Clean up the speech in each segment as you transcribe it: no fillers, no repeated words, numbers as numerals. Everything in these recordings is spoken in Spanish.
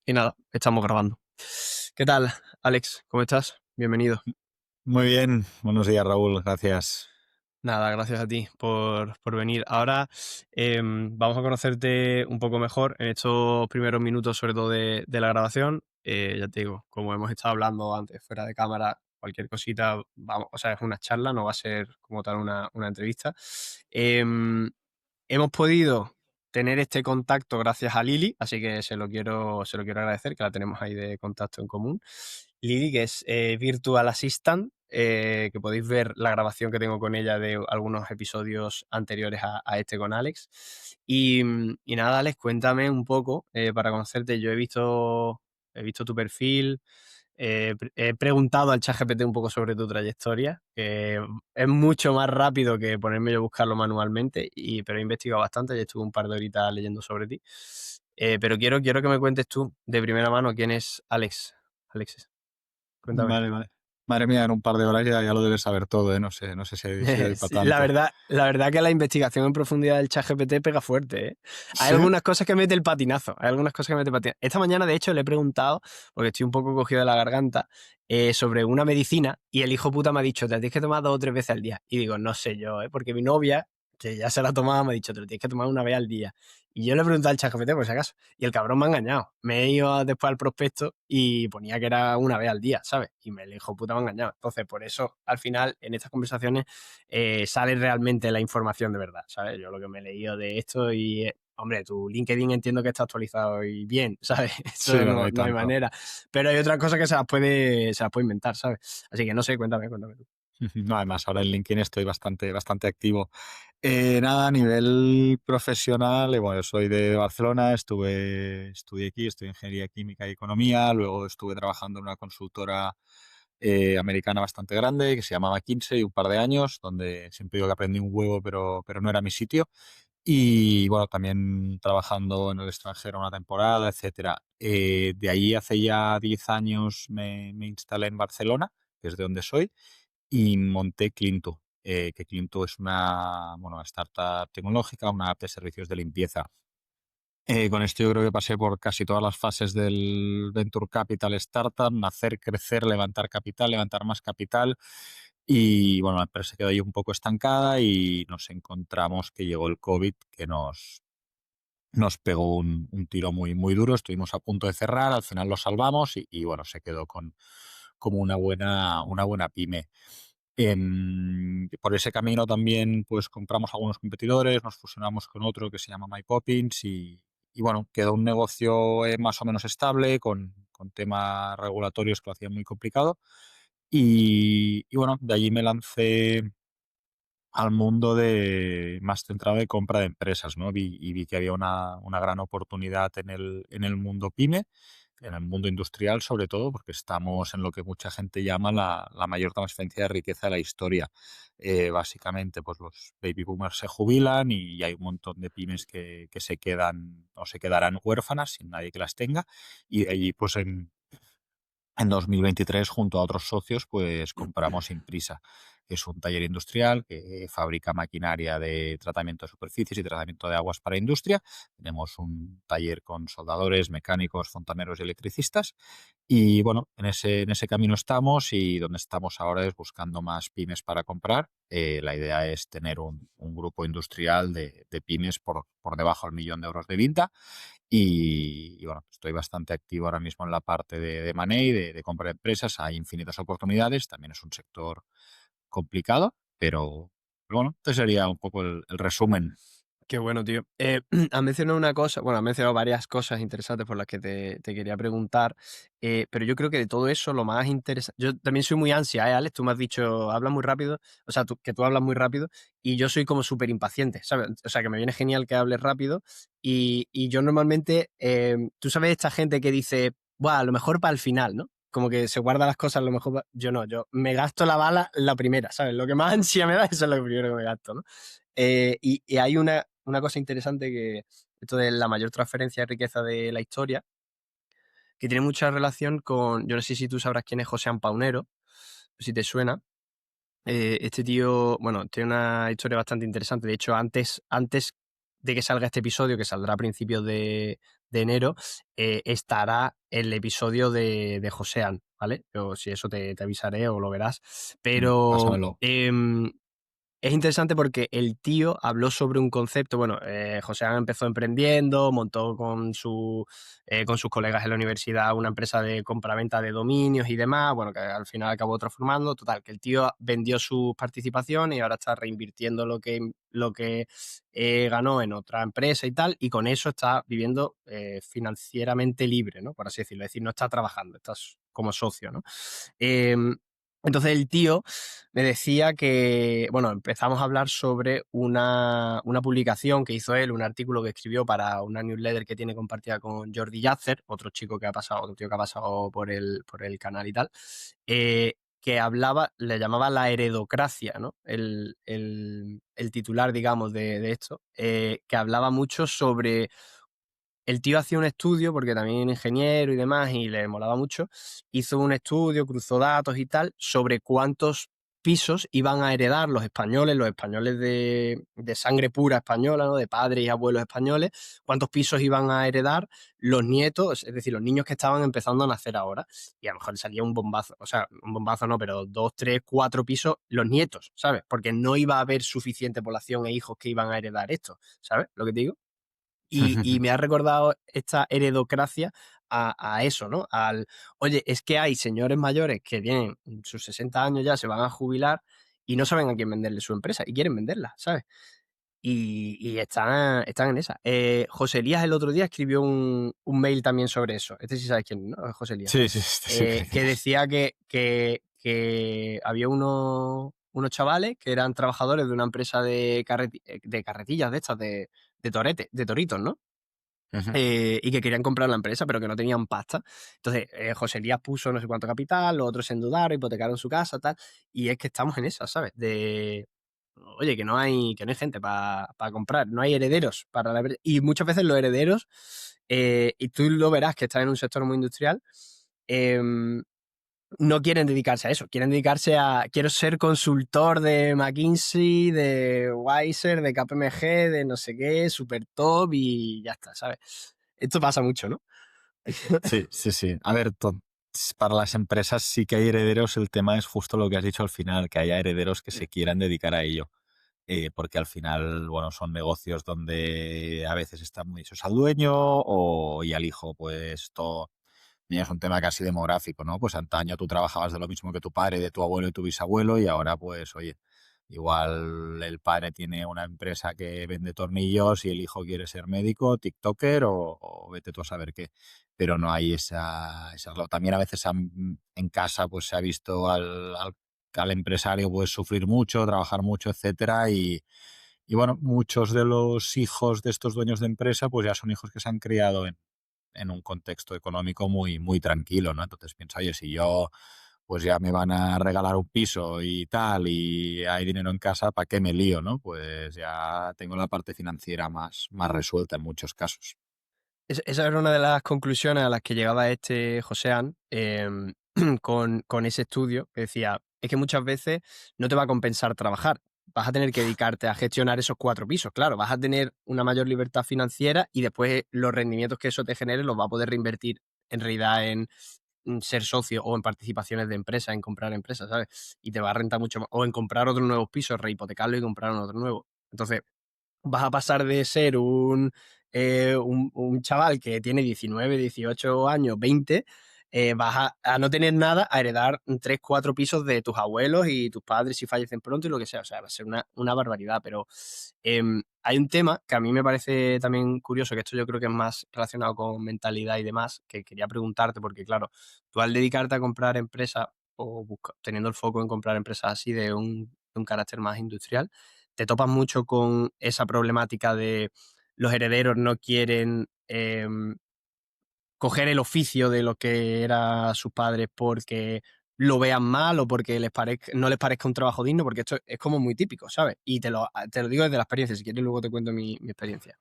Y nada, estamos grabando. ¿Qué tal, Alex? ¿Cómo estás? Bienvenido. Muy bien, buenos días Raúl, gracias. Nada, gracias a ti por venir. Ahora vamos a conocerte un poco mejor en estos primeros minutos, sobre todo de la grabación. Ya te digo, como hemos estado hablando antes, fuera de cámara, cualquier cosita, vamos, o sea, es una charla, no va a ser como tal una entrevista. Em, Hemos podido tener este contacto gracias a Lili, así que se lo quiero agradecer, que la tenemos ahí de contacto en común. Lili, que es Virtual Assistant, que podéis ver la grabación que tengo con ella de algunos episodios anteriores a este con Alex. Y nada, Alex, cuéntame un poco para conocerte. Yo he visto tu perfil, he preguntado al ChatGPT un poco sobre tu trayectoria, que es mucho más rápido que ponerme yo a buscarlo manualmente, pero he investigado bastante y estuve un par de horitas leyendo sobre ti. Pero quiero que me cuentes tú de primera mano quién es Alex. Alexis, cuéntame. Vale, vale. Madre mía, en un par de horas ya lo debes saber todo, ¿eh? No sé si doy para Sí, la tanto. verdad, la verdad que la investigación en profundidad del ChatGPT pega fuerte, ¿eh? Hay ¿Sí? algunas cosas que mete el patinazo, hay algunas cosas que mete el patinazo. Esta mañana, de hecho, le he preguntado, porque estoy un poco cogido de la garganta, sobre una medicina y el hijo puta me ha dicho, te la tienes que tomar 2 o 3 veces al día. Y digo, no sé yo, ¿eh? Porque mi novia, que ya se la tomaba, me ha dicho, te lo tienes que tomar una vez al día. Y yo le he preguntado al ChatGPT por si acaso, y el cabrón me ha engañado. Me he ido después al prospecto y ponía que era una vez al día, ¿sabes? Y el hijo puta me ha engañado. Entonces, por eso, al final, en estas conversaciones sale realmente la información de verdad, ¿sabes? Yo lo que me he leído de esto y, hombre, tu LinkedIn entiendo que está actualizado y bien, ¿sabes? Sí, Eso no, no no, hay no hay tanto. manera. Pero hay otras cosas que se las puede inventar, ¿sabes? Así que no sé, cuéntame tú. No, además ahora en LinkedIn estoy bastante activo. Nada, a nivel profesional, bueno, yo soy de Barcelona, estudié aquí, estudié Ingeniería Química y Economía, luego estuve trabajando en una consultora americana bastante grande que se llamaba McKinsey un par de años, donde siempre digo que aprendí un huevo, pero no era mi sitio. Y bueno, también trabajando en el extranjero una temporada, etcétera. De ahí hace ya 10 años me instalé en Barcelona, que es de donde soy, y monté Clinto, que Clinto es una startup tecnológica, una app de servicios de limpieza. Con esto yo creo que pasé por casi todas las fases del Venture Capital Startup, nacer, crecer, levantar capital, levantar más capital. Y bueno, la empresa quedó ahí un poco estancada y nos encontramos que llegó el COVID que nos pegó un tiro muy duro. Estuvimos a punto de cerrar, al final lo salvamos y bueno, se quedó como una buena pyme. Por ese camino también pues compramos algunos competidores, nos fusionamos con otro que se llama MyPoppins y bueno, quedó un negocio más o menos estable con temas regulatorios que lo hacían muy complicado y bueno, de allí me lancé al mundo de más centrado de compra de empresas, ¿no? Vi que había una gran oportunidad en el mundo pyme, en el mundo industrial sobre todo, porque estamos en lo que mucha gente llama la mayor transferencia de riqueza de la historia. Básicamente, pues los baby boomers se jubilan y hay un montón de pymes que se quedan o se quedarán huérfanas sin nadie que las tenga y de allí, pues en 2023, junto a otros socios, pues compramos Imprisa, que es un taller industrial que fabrica maquinaria de tratamiento de superficies y tratamiento de aguas para industria. Tenemos un taller con soldadores, mecánicos, fontaneros y electricistas. Y bueno, en ese camino estamos y donde estamos ahora es buscando más pymes para comprar. La idea es tener un grupo industrial de pymes por debajo del 1.000.000 de euros de venta y bueno, estoy bastante activo ahora mismo en la parte de Money, de compra de empresas. Hay infinitas oportunidades. También es un sector complicado, pero bueno, este sería un poco el resumen. Qué bueno, tío. Has mencionado una cosa, bueno, has mencionado varias cosas interesantes por las que te quería preguntar, pero yo creo que de todo eso lo más interesante, yo también soy muy ansia, ¿eh, Alex? Tú me has dicho, hablas muy rápido, o sea, que tú hablas muy rápido y yo soy como súper impaciente, ¿sabes? O sea, que me viene genial que hables rápido y yo normalmente, tú sabes esta gente que dice, bueno, a lo mejor para el final, ¿no? Como que se guarda las cosas, a lo mejor, yo no, yo me gasto la bala la primera, ¿sabes? Lo que más ansia me da, eso es lo primero que me gasto, ¿no? Y hay una cosa interesante que esto de la mayor transferencia de riqueza de la historia, que tiene mucha relación con, yo no sé si tú sabrás quién es José Paunero, si te suena. Este tío, bueno, tiene una historia bastante interesante. De hecho, antes de que salga este episodio, que saldrá a principios de enero, estará el episodio de Josean, ¿vale? Yo, si eso te avisaré o lo verás. Pero Pásamelo. es interesante porque el tío habló sobre un concepto. Bueno, José Ángel empezó emprendiendo, montó con sus colegas en la universidad una empresa de compraventa de dominios y demás. Bueno, que al final acabó transformando. Total, que el tío vendió sus participaciones y ahora está reinvirtiendo lo que ganó en otra empresa y tal. Y con eso está viviendo financieramente libre, ¿no? Por así decirlo. Es decir, no está trabajando, está como socio, ¿no? Em, entonces el tío me decía que, bueno, empezamos a hablar sobre una publicación que hizo él, un artículo que escribió para una newsletter que tiene compartida con Jordi Yasser, otro chico que ha pasado, otro tío que ha pasado por el canal y tal, que hablaba, le llamaba la heredocracia, ¿no? El titular, digamos, de esto, que hablaba mucho sobre el tío hacía un estudio, porque también es ingeniero y demás, y le molaba mucho, hizo un estudio, cruzó datos y tal, sobre cuántos pisos iban a heredar los españoles de sangre pura española, ¿no? De padres y abuelos españoles, cuántos pisos iban a heredar los nietos, es decir, los niños que estaban empezando a nacer ahora. Y a lo mejor salía un bombazo, o sea, un bombazo no, pero 2, 3, 4 pisos los nietos, ¿sabes? Porque no iba a haber suficiente población e hijos que iban a heredar esto, ¿sabes lo que te digo? Y me ha recordado esta heredocracia a eso, ¿no? Oye, es que hay señores mayores que tienen sus 60 años ya, se van a jubilar y no saben a quién venderle su empresa y quieren venderla, ¿sabes? Y están en esa. José Elías el otro día escribió un mail también sobre eso. Este sí sabes quién, ¿no? José Elías. Sí, sí, este sí que Que es. decía que había unos chavales que eran trabajadores de una empresa de carretillas de estas, de toritos, ¿no? Ujú. Y que querían comprar la empresa, pero que no tenían pasta. Entonces, José Elías puso no sé cuánto capital, los otros se endeudaron, hipotecaron su casa, tal. Y es que estamos en esa, ¿sabes? Oye, que no hay gente para comprar, no hay herederos para la empresa. Y muchas veces los herederos, y tú lo verás que estás en un sector muy industrial, em, no quieren dedicarse a eso, quieren dedicarse quiero ser consultor de McKinsey, de Weiser, de KPMG, de no sé qué, super top y ya está, ¿sabes? Esto pasa mucho, ¿no? Sí, sí, sí. A ver, para las empresas sí que hay herederos, el tema es justo lo que has dicho al final, que haya herederos que se quieran dedicar a ello. Porque al final, bueno, son negocios donde a veces están muy hechos al dueño y al hijo, pues todo. Y es un tema casi demográfico, ¿no? Pues antaño tú trabajabas de lo mismo que tu padre, de tu abuelo y tu bisabuelo, y ahora, pues, oye, igual el padre tiene una empresa que vende tornillos y el hijo quiere ser médico, TikToker o vete tú a saber qué. Pero no hay también a veces en casa, pues se ha visto al empresario pues sufrir mucho, trabajar mucho, etcétera, y bueno, muchos de los hijos de estos dueños de empresa, pues ya son hijos que se han criado en un contexto económico muy, muy tranquilo, ¿no? Entonces pienso, oye, si yo pues ya me van a regalar un piso y tal, y hay dinero en casa, ¿para qué me lío, no? Pues ya tengo la parte financiera más resuelta en muchos casos. Esa era una de las conclusiones a las que llegaba este Josean con ese estudio, que decía, es que muchas veces no te va a compensar trabajar, vas a tener que dedicarte a gestionar esos 4 pisos, claro, vas a tener una mayor libertad financiera y después los rendimientos que eso te genere los va a poder reinvertir en realidad en ser socio o en participaciones de empresas, en comprar empresas, ¿sabes? Y te va a rentar mucho más, o en comprar otros nuevos pisos, rehipotecarlo y comprar otro nuevo. Entonces, vas a pasar de ser un chaval que tiene 19, 18 años, 20, vas a no tener nada, a heredar 3, 4 pisos de tus abuelos y tus padres si fallecen pronto y lo que sea. O sea, va a ser una barbaridad. Pero hay un tema que a mí me parece también curioso, que esto yo creo que es más relacionado con mentalidad y demás, que quería preguntarte, porque claro, tú al dedicarte a comprar empresas o teniendo el foco en comprar empresas así de un carácter más industrial, te topas mucho con esa problemática de los herederos no quieren coger el oficio de lo que era sus padres porque lo vean mal o porque no les parezca un trabajo digno, porque esto es como muy típico, ¿sabes? Y te lo digo desde la experiencia, si quieres luego te cuento mi experiencia.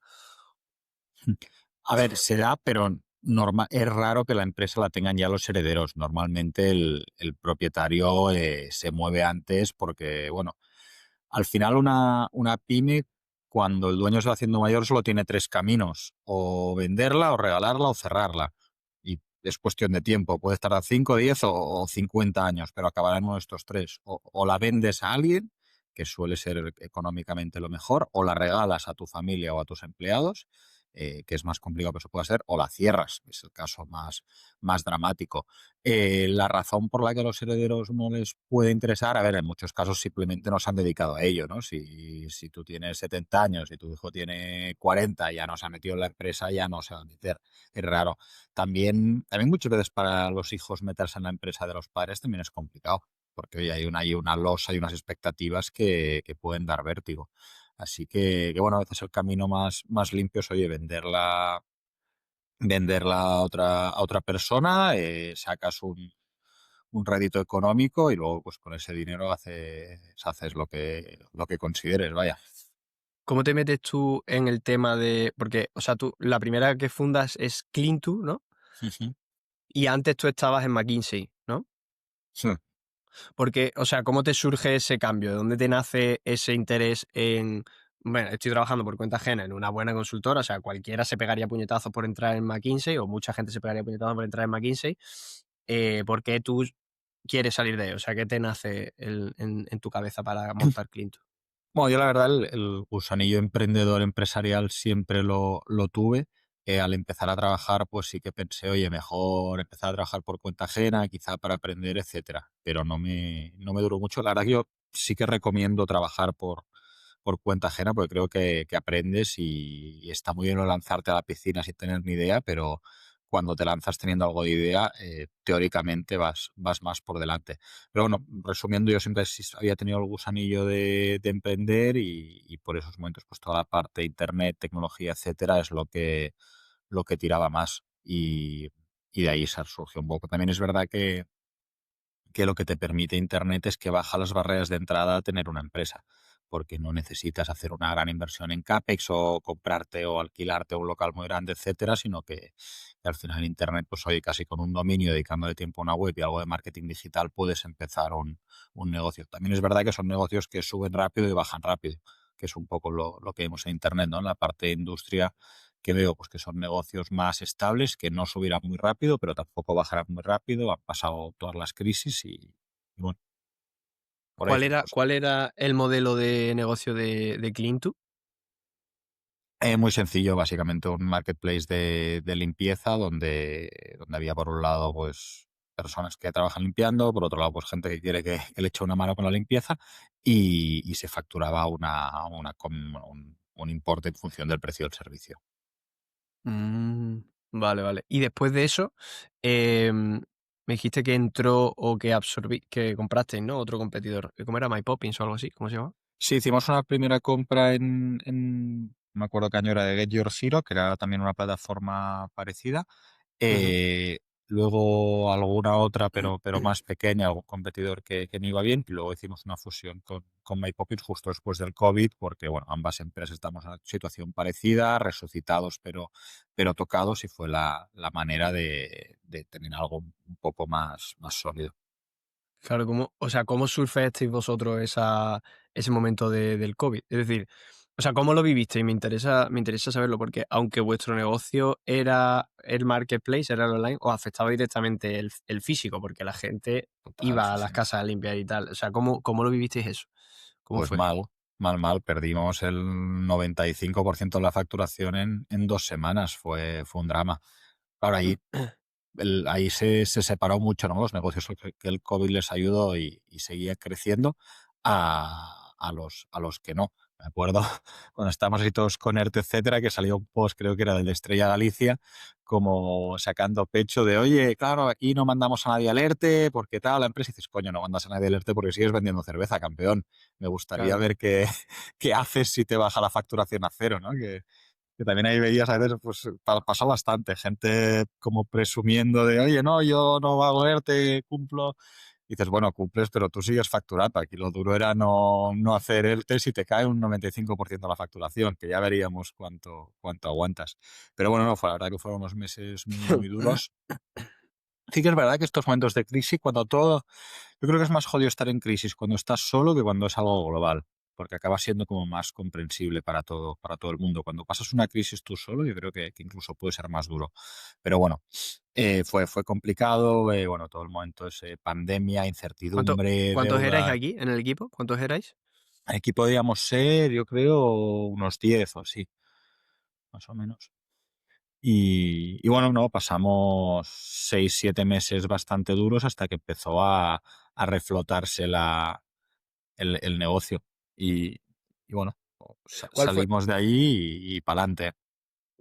A ver, se da, pero es raro que la empresa la tengan ya los herederos. Normalmente el propietario se mueve antes porque, bueno, al final una pyme cuando el dueño se va haciendo mayor solo tiene tres caminos: o venderla, o regalarla, o cerrarla. Y es cuestión de tiempo, puede tardar 5, 10 o 50 años, pero acabará en uno de estos tres. O la vendes a alguien, que suele ser económicamente lo mejor, o la regalas a tu familia o a tus empleados, que es más complicado que eso pueda ser, o la cierras, es el caso más dramático. La razón por la que a los herederos no les puede interesar, a ver, en muchos casos simplemente no se han dedicado a ello, ¿no? Si tú tienes 70 años y tu hijo tiene 40 y ya no se ha metido en la empresa, ya no se va a meter. Es raro. También muchas veces para los hijos meterse en la empresa de los padres también es complicado, porque oye, hay una losa y unas expectativas que pueden dar vértigo. Así que, bueno, a veces el camino más limpio es, oye, venderla a otra persona, sacas un rédito económico y luego pues con ese dinero haces lo que consideres, vaya. ¿Cómo te metes tú en el tema de...? Porque, o sea, tú, la primera que fundas es Clean2, ¿no? Ujú. Y antes tú estabas en McKinsey, ¿no? Sí. Porque, o sea, ¿cómo te surge ese cambio? ¿De dónde te nace ese interés en... Bueno, estoy trabajando por cuenta ajena en una buena consultora, o sea, cualquiera se pegaría puñetazos por entrar en McKinsey, o mucha gente se pegaría puñetazos por entrar en McKinsey. ¿Por qué tú quieres salir de ahí? O sea, ¿qué te nace en tu cabeza para montar Clean2? Bueno, yo la verdad el gusanillo emprendedor empresarial siempre lo tuve. Al empezar a trabajar, pues sí que pensé, oye, mejor empezar a trabajar por cuenta ajena, quizá para aprender, etcétera. Pero no me duró mucho. La verdad que yo sí que recomiendo trabajar por cuenta ajena, porque creo que aprendes y está muy bien no lanzarte a la piscina sin tener ni idea, pero cuando te lanzas teniendo algo de idea, teóricamente vas más por delante. Pero bueno, resumiendo, yo siempre había tenido el gusanillo de emprender y por esos momentos, pues toda la parte de internet, tecnología, etcétera, es lo que tiraba más. Y de ahí surgió un poco. También es verdad que lo que te permite Internet es que baja las barreras de entrada a tener una empresa, porque no necesitas hacer una gran inversión en CAPEX o comprarte o alquilarte un local muy grande, etcétera, sino que al final Internet, pues oye, casi con un dominio, dedicándole tiempo a una web y algo de marketing digital, puedes empezar un negocio. También es verdad que son negocios que suben rápido y bajan rápido, que es un poco lo que vemos en Internet, ¿no? En la parte de industria que veo pues que son negocios más estables, que no subirán muy rápido, pero tampoco bajarán muy rápido. Han pasado todas las crisis y bueno, por ahí ¿Cuál son era, cosas. cuál era el modelo de negocio de Clean2? Muy sencillo, básicamente un marketplace de limpieza donde había por un lado pues personas que trabajan limpiando, por otro lado pues gente que quiere que le eche una mano con la limpieza y se facturaba un importe en función del precio del servicio. Mm, vale, vale. Y después de eso, me dijiste que entró o que que comprasteis, ¿no? Otro competidor. ¿Cómo era? My Poppins o algo así, ¿cómo se llama? Sí, hicimos una primera compra no me acuerdo qué año era, de Get Your Zero, que era también una plataforma parecida. Ujú. Eh, Luego alguna otra, pero más pequeña, algún competidor que no iba bien. Y luego hicimos una fusión con MyPockets justo después del COVID, porque bueno, ambas empresas estamos en una situación parecida, resucitados pero tocados, y fue la manera de tener algo un poco más sólido. Claro, o sea, ¿cómo surfeasteis vosotros ese momento del COVID? Es decir, o sea, ¿cómo lo vivisteis? Me interesa saberlo, porque aunque vuestro negocio era el marketplace, era el online, os afectaba directamente el físico, porque la gente Total, iba sí, a las sí. casas a limpiar y tal. O sea, ¿cómo lo vivisteis eso? ¿Cómo Pues fue? mal. Perdimos el 95% de la facturación en 2 semanas. Fue un drama. Ahora, ahí se separó mucho, ¿no? Los negocios que el COVID les ayudó y seguía creciendo a los que no. Me acuerdo cuando estábamos ahí todos con ERTE, etcétera, que salió un post, creo que era del de Estrella Galicia, como sacando pecho de, oye, claro, aquí no mandamos a nadie al ERTE, porque tal, la empresa, y dices, coño, no mandas a nadie al ERTE porque sigues vendiendo cerveza, campeón. Me gustaría Claro. ver qué haces si te baja la facturación a cero, ¿no? Que también ahí veías a veces, pues pasó bastante, gente como presumiendo de, oye, no, yo no hago ERTE, cumplo. Y dices, bueno, cumples, pero tú sigues facturando. Aquí lo duro era no hacer ERTE si te cae un 95% de la facturación, que ya veríamos cuánto aguantas. Pero bueno, no, fue la verdad que fueron unos meses muy, muy duros. Sí que es verdad que estos momentos de crisis, cuando todo, yo creo que es más jodido estar en crisis cuando estás solo que cuando es algo global. porque acaba siendo como más comprensible para todo el mundo. Cuando pasas una crisis tú solo, yo creo que incluso puede ser más duro. Pero bueno, fue complicado, bueno, todo el momento es pandemia, ¿Cuánto incertidumbre, cuántos erais deudas. aquí en el equipo? ¿Cuántos erais? Aquí podíamos ser, yo creo, unos 10 o así, más o menos. Y bueno, no, pasamos 6 7 meses bastante duros hasta que empezó a reflotarse el negocio. Y, y bueno, ¿Cuál fue salimos de ahí y pa'lante.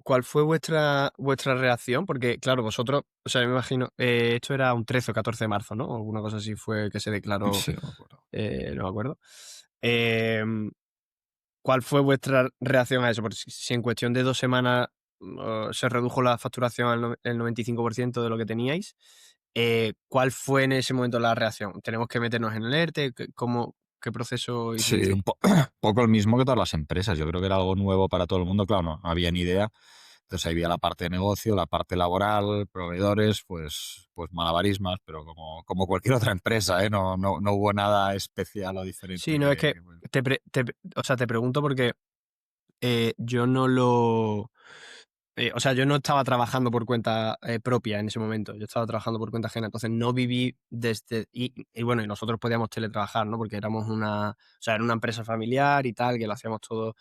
cuál fue vuestra reacción? Porque, claro, vosotros, o sea, yo me imagino, esto era un 13 o 14 de marzo, ¿no? O alguna cosa así fue que se declaró, Sí, no me acuerdo. no me acuerdo. Em, ¿Cuál fue vuestra reacción a eso? Porque si en cuestión de 2 semanas, se redujo la facturación al el 95% de lo que teníais, ¿cuál fue en ese momento la reacción? ¿Tenemos que meternos en el ERTE? ¿Qué proceso Sí, hicisteis? poco el mismo que todas las empresas. Yo creo que era algo nuevo para todo el mundo. Claro, no había ni idea. Entonces ahí había la parte de negocio, la parte laboral, proveedores, pues malabarismas, pero como cualquier otra empresa, ¿eh? No hubo nada especial o Sí, diferente no, es que bueno. o sea, te pregunto porque, yo no lo o sea, yo no estaba trabajando por cuenta, propia en ese momento, yo estaba trabajando por cuenta ajena, entonces no viví desde y bueno, y nosotros podíamos teletrabajar, ¿no? Porque éramos o sea, era una empresa familiar y tal, que lo hacíamos todo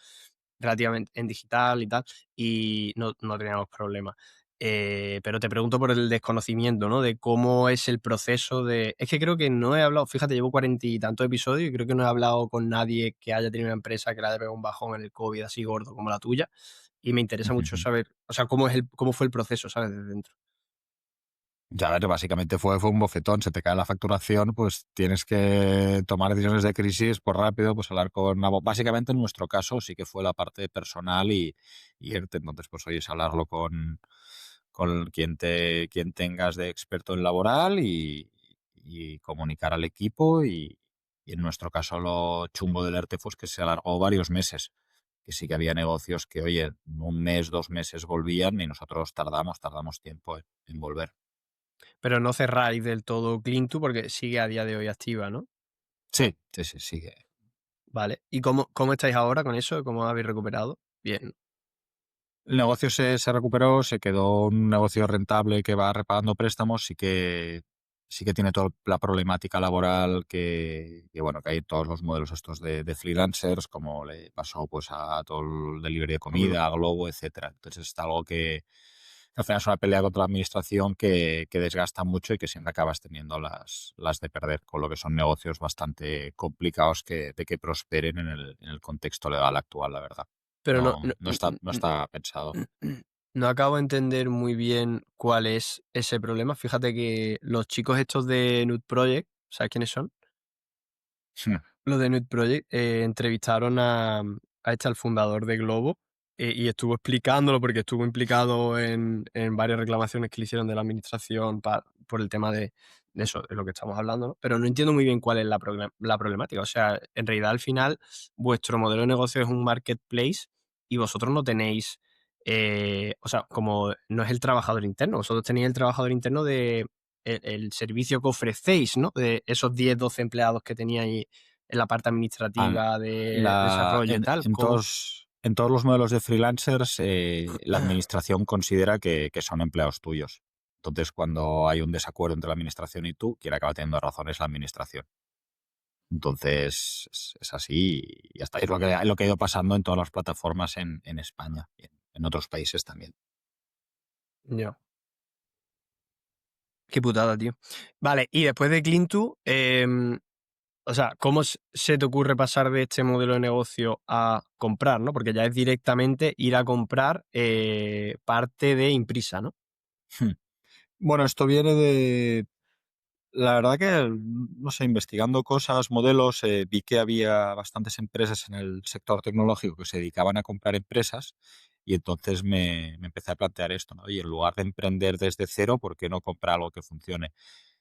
relativamente en digital y tal, y no teníamos problema. Pero te pregunto por el desconocimiento, ¿no? De cómo es el proceso de es que creo que no he hablado, fíjate, llevo 40 y tantos episodios y creo que no he hablado con nadie que haya tenido una empresa que le haya pegado un bajón en el COVID así gordo como la tuya. Y me interesa mucho saber, o sea, cómo fue el proceso, ¿sabes? Desde dentro. Ya, a ver, básicamente fue un bofetón, se te cae la facturación, pues tienes que tomar decisiones de crisis por rápido, pues hablar con... Básicamente en nuestro caso sí que fue la parte personal y ERTE, entonces pues oye, es hablarlo con quien tengas de experto en laboral y comunicar al equipo y en nuestro caso lo chungo del ERTE fue que se alargó varios meses, que sí que había negocios que, oye, un mes, 2 meses volvían y nosotros tardamos tiempo en volver. Pero no cerráis del todo Clintu porque sigue a día de hoy activa, ¿no? Sí, sí, sí, sigue. Vale. ¿Y cómo estáis ahora con eso? ¿Cómo habéis recuperado? Bien. El negocio se recuperó, se quedó un negocio rentable que va repagando préstamos, sí que tiene toda la problemática laboral bueno, que hay en todos los modelos estos de freelancers, como le pasó pues a todo el delivery de Hombre, comida, a Globo, etcétera. Entonces es algo que al final es una pelea contra la administración que desgasta mucho y que siempre acabas teniendo las de perder, con lo que son negocios bastante complicados de que prosperen en el contexto legal actual, la verdad. pero No está pensado. no acabo de entender muy bien cuál es ese problema. Fíjate que los chicos estos de Nude Project, ¿sabes quiénes son? Los de Nude Project, entrevistaron al fundador de Globo, y estuvo explicándolo porque estuvo implicado en varias reclamaciones que le hicieron de la administración por el tema de eso, de lo que estamos hablando, ¿no? Pero no entiendo muy bien cuál es la problemática. O sea, en realidad al final vuestro modelo de negocio es un marketplace y vosotros no tenéis, o sea, como no es el trabajador interno, vosotros tenéis el trabajador interno de el servicio que ofrecéis, ¿no? De esos 10 12 empleados que teníais en la parte An- administrativa de desarrollo y tal, ¿cómo? en todos los modelos de freelancers, la administración considera que son empleados tuyos. Entonces, cuando hay un desacuerdo entre la administración y tú, quien acaba teniendo razón es la administración. Entonces, es así y ya está. Es lo que ha ido pasando en todas las plataformas en España y en otros países también. Ya, qué putada, tío. Vale, y después de Clintu, o sea, ¿cómo se te ocurre pasar de este modelo de negocio a comprar, no? Porque ya es directamente ir a comprar, parte de Imprisa, ¿no? Bueno, esto viene de, la verdad que, no sé, investigando cosas, modelos, vi que había bastantes empresas en el sector tecnológico que se dedicaban a comprar empresas y entonces me empecé a plantear esto, ¿no? Y en lugar de emprender desde cero, ¿por qué no comprar algo que funcione?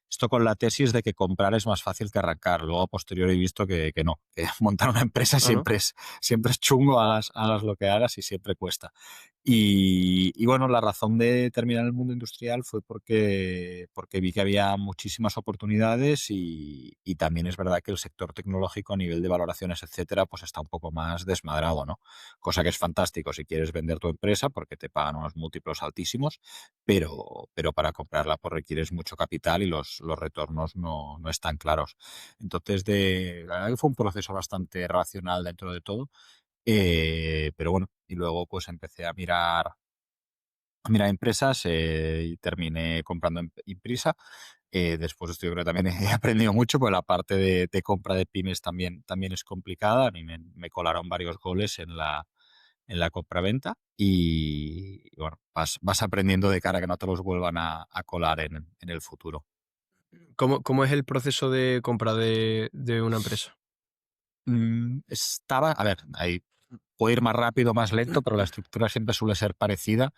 Esto con la tesis de que comprar es más fácil que arrancar. Luego, a posteriori, he visto que no, que montar una empresa ¿O no? siempre es chungo, hagas lo que hagas y siempre cuesta. Y bueno, la razón de terminar en el mundo industrial fue porque vi que había muchísimas oportunidades y también es verdad que el sector tecnológico a nivel de valoraciones, etcétera, pues está un poco más desmadrado, ¿no? Cosa que es fantástico si quieres vender tu empresa porque te pagan unos múltiplos altísimos, pero para comprarla pues requieres mucho capital y los retornos no están claros. Entonces, la verdad que fue un proceso bastante racional dentro de todo. Pero bueno, y luego pues empecé a mirar empresas y terminé comprando Imprisa. Después de esto yo creo que también he aprendido mucho, pues la parte de compra de pymes también es complicada. A mí me colaron varios goles en la compraventa y bueno, vas aprendiendo de cara a que no te los vuelvan a colar en el futuro. ¿Cómo es el proceso de compra de una empresa? A ver, ahí puede ir más rápido, más lento, pero la estructura siempre suele ser parecida.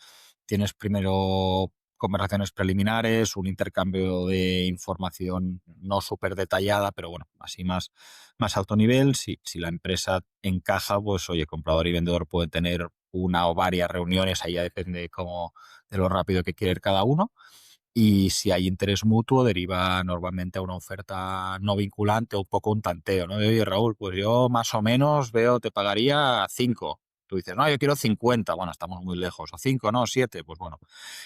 Tienes primero conversaciones preliminares, un intercambio de información no súper detallada, pero bueno, así más alto nivel. Si la empresa encaja, pues oye, comprador y vendedor pueden tener una o varias reuniones, ahí ya depende de lo rápido que quiere ir cada uno. Y si hay interés mutuo, deriva normalmente a una oferta no vinculante o un poco un tanteo, ¿no? De, oye, Raúl, pues yo más o menos veo, te pagaría 5. Tú dices, no, yo quiero 50. Bueno, estamos muy lejos. O 5, no, 7. Pues bueno,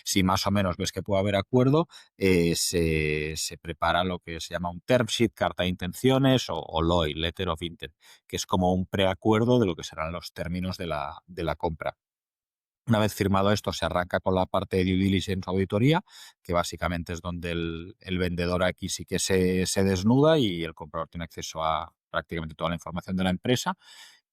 si más o menos ves que puede haber acuerdo, se prepara lo que se llama un term sheet, carta de intenciones, o LOI, letter of intent, que es como un preacuerdo de lo que serán los términos de la compra. Una vez firmado esto, se arranca con la parte de due diligence o auditoría, que básicamente es donde el vendedor aquí sí que se desnuda y el comprador tiene acceso a prácticamente toda la información de la empresa.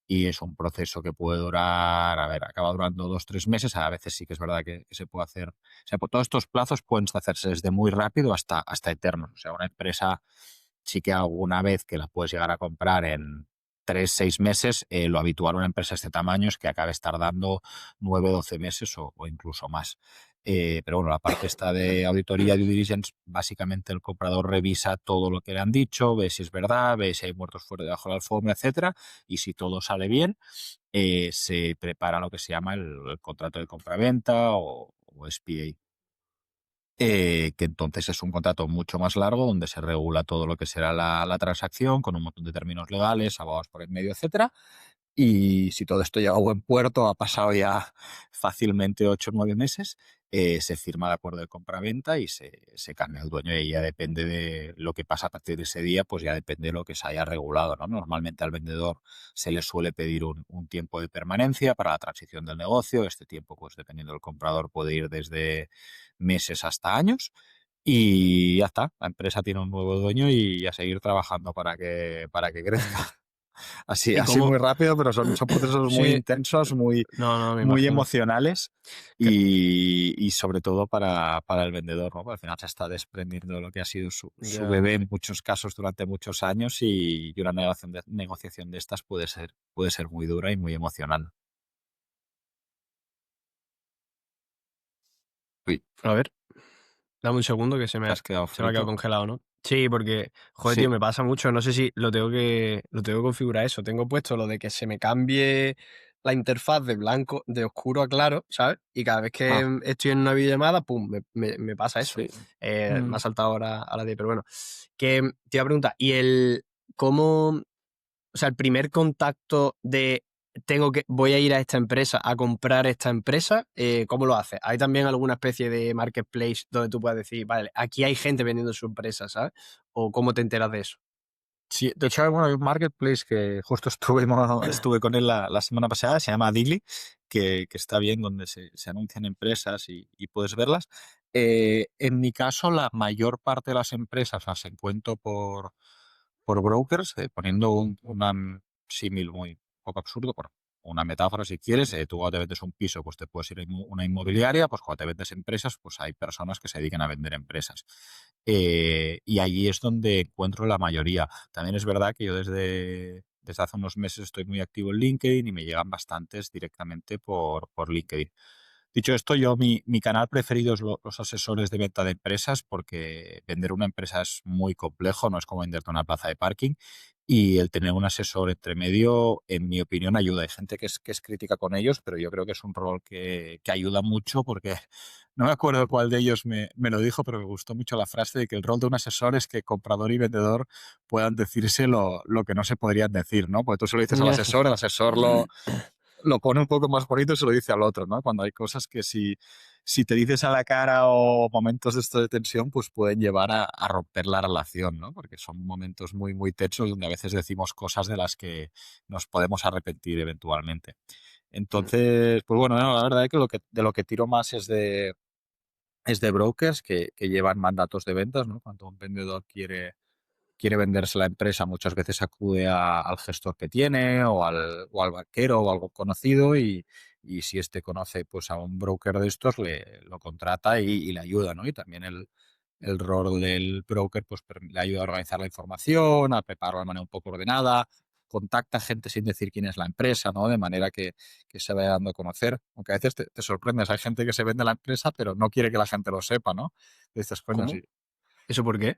Y es un proceso que puede durar, a ver, acaba durando 2, 3 meses. A veces sí que es verdad que se puede hacer. O sea, todos estos plazos pueden hacerse desde muy rápido hasta eternos. O sea, una empresa sí que alguna vez que la puedes llegar a comprar en 3, 6 meses, lo habitual en una empresa de este tamaño es que acabes tardando 9, 12 meses o incluso más. Pero bueno, la parte esta de auditoría, due diligence, básicamente el comprador revisa todo lo que le han dicho, ve si es verdad, ve si hay muertos fuera debajo de la alfombra, etcétera, y si todo sale bien, se prepara lo que se llama el contrato de compraventa o SPA. Que entonces es un contrato mucho más largo donde se regula todo lo que será la transacción con un montón de términos legales, abogados por el medio, etcétera. Y si todo esto llega a buen puerto, ha pasado ya fácilmente 8 o 9 meses, se firma el acuerdo de compraventa y se cambia el dueño. Y ya depende de lo que pasa a partir de ese día, pues ya depende de lo que se haya regulado, ¿no? Normalmente al vendedor se le suele pedir un tiempo de permanencia para la transición del negocio. Este tiempo, pues dependiendo del comprador, puede ir desde meses hasta años. Y ya está, la empresa tiene un nuevo dueño y a seguir trabajando para que crezca. Así, ¿Y así cómo? muy rápido, pero son procesos muy Sí, intensos, muy, no, no, me muy imagino. emocionales Que y sobre todo para el vendedor, ¿no? Porque al final se está desprendiendo de lo que ha sido su ya. bebé en muchos casos durante muchos años y una negociación de estas puede ser muy dura y muy emocional. Uy, A ver, dame un segundo que se te me has quedado se me ha quedado frito. congelado, ¿no? Sí, porque, joder, Sí. tío, me pasa mucho. No sé si lo tengo que configurar eso. Tengo puesto lo de que se me cambie la interfaz de blanco, de oscuro a claro, ¿sabes? Y cada vez que Ah, estoy en una videollamada, pum, me pasa eso. sí. Me ha Mm. saltado ahora a la de, pero bueno. Que te iba a preguntar, ¿y cómo, o sea, el primer contacto de voy a ir a esta empresa a comprar esta empresa, ¿cómo lo haces? ¿Hay también alguna especie de marketplace donde tú puedas decir, vale, aquí hay gente vendiendo su empresa, ¿sabes? ¿O cómo te enteras de eso? Sí, de hecho, bueno, hay un marketplace que justo estuve con él la semana pasada, se llama Digly, que está bien, donde se anuncian empresas y puedes verlas. En mi caso, la mayor parte de las empresas las encuentro por brokers, poniendo una símil muy poco absurdo, por una metáfora si quieres. Tú cuando te vendes un piso, pues te puedes ir a una inmobiliaria, pues cuando te vendes empresas, pues hay personas que se dedican a vender empresas. Y allí es donde encuentro la mayoría. También es verdad que yo desde hace unos meses estoy muy activo en LinkedIn y me llegan bastantes directamente por LinkedIn. Dicho esto, yo mi canal preferido es los asesores de venta de empresas porque vender una empresa es muy complejo, no es como venderte una plaza de parking y el tener un asesor entre medio, en mi opinión, ayuda. Hay gente que es crítica con ellos, pero yo creo que es un rol que ayuda mucho porque no me acuerdo cuál de ellos me lo dijo, pero me gustó mucho la frase de que el rol de un asesor es que comprador y vendedor puedan decirse lo que no se podrían decir, ¿no? Porque tú se lo dices al asesor, el asesor lo pone un poco más bonito y se lo dice al otro, ¿no? Cuando hay cosas que si te dices a la cara o momentos de esto de tensión, pues pueden llevar a romper la relación, ¿no? Porque son momentos muy, muy tensos donde a veces decimos cosas de las que nos podemos arrepentir eventualmente. Entonces, pues bueno, no, la verdad es que, de lo que tiro más es de brokers que llevan mandatos de ventas, ¿no? Cuando un vendedor quiere venderse la empresa, muchas veces acude al gestor que tiene o al banquero o algo conocido y si este conoce pues a un broker de estos, lo contrata y le ayuda, ¿no? Y también el rol del broker pues le ayuda a organizar la información, a prepararla de manera un poco ordenada, contacta gente sin decir quién es la empresa, ¿no? De manera que se vaya dando a conocer. Aunque a veces te sorprendes, hay gente que se vende la empresa pero no quiere que la gente lo sepa, ¿no? Dices, coño, ¿Cómo? sí. ¿Eso por qué?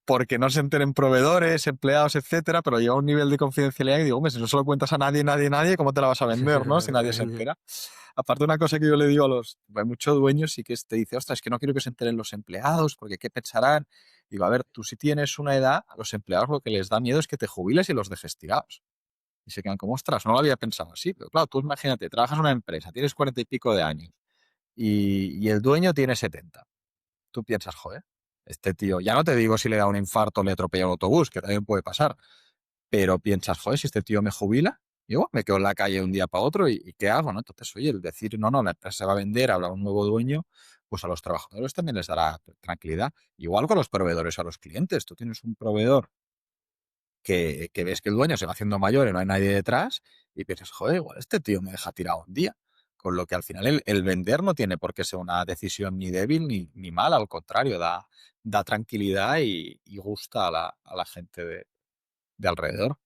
Porque no se enteren proveedores, empleados, etcétera, pero llega a un nivel de confidencialidad y digo, hombre, si no se lo cuentas a nadie, nadie, nadie, ¿cómo te la vas a vender, no? Si nadie se entera. Aparte, una cosa que yo le digo hay muchos dueños y que te dice, ostras, es que no quiero que se enteren los empleados, porque ¿qué pensarán? Digo, a ver, tú si tienes una edad, a los empleados lo que les da miedo es que te jubiles y los dejes tirados. Y se quedan como, ostras, no lo había pensado así. Pero claro, tú imagínate, trabajas en una empresa, tienes 40 y pico de años y el dueño tiene 70. Tú piensas, joder, este tío, ya no te digo si le da un infarto o le atropella un autobús, que también puede pasar, pero piensas, joder, si este tío me jubila, yo me quedo en la calle un día para otro y ¿qué hago? ¿No? Entonces, oye, el decir, no, no, la empresa se va a vender, habrá un nuevo dueño, pues a los trabajadores también les dará tranquilidad. Igual con los proveedores a los clientes. Tú tienes un proveedor que ves que el dueño se va haciendo mayor y no hay nadie detrás, y piensas, joder, igual este tío me deja tirado un día. Con lo que al final el vender no tiene por qué ser una decisión ni débil ni mala, al contrario, da tranquilidad y gusta a la gente de alrededor.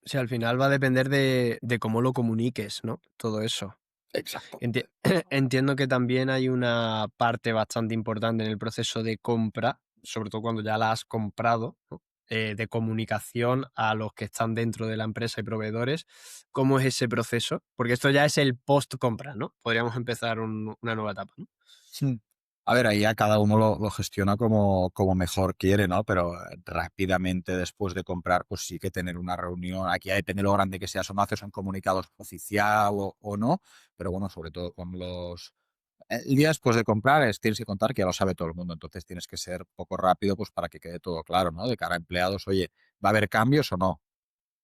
O sea, al final va a depender de cómo lo comuniques, ¿no? Todo eso. Exacto. Entiendo que también hay una parte bastante importante en el proceso de compra, sobre todo cuando ya la has comprado, ¿no? De comunicación a los que están dentro de la empresa y proveedores. ¿Cómo es ese proceso? Porque esto ya es el post-compra, ¿no? Podríamos empezar una nueva etapa, ¿no? Mm. A ver, ahí ya cada uno lo gestiona como mejor quiere, ¿no? Pero rápidamente después de comprar, pues sí que tener una reunión. Aquí ya depende de lo grande que sea, o no haces un comunicado oficial o no, pero bueno, sobre todo con el día después de comprar tienes que contar que ya lo sabe todo el mundo, entonces tienes que ser poco rápido pues para que quede todo claro, ¿no? De cara a empleados, oye, ¿va a haber cambios o no?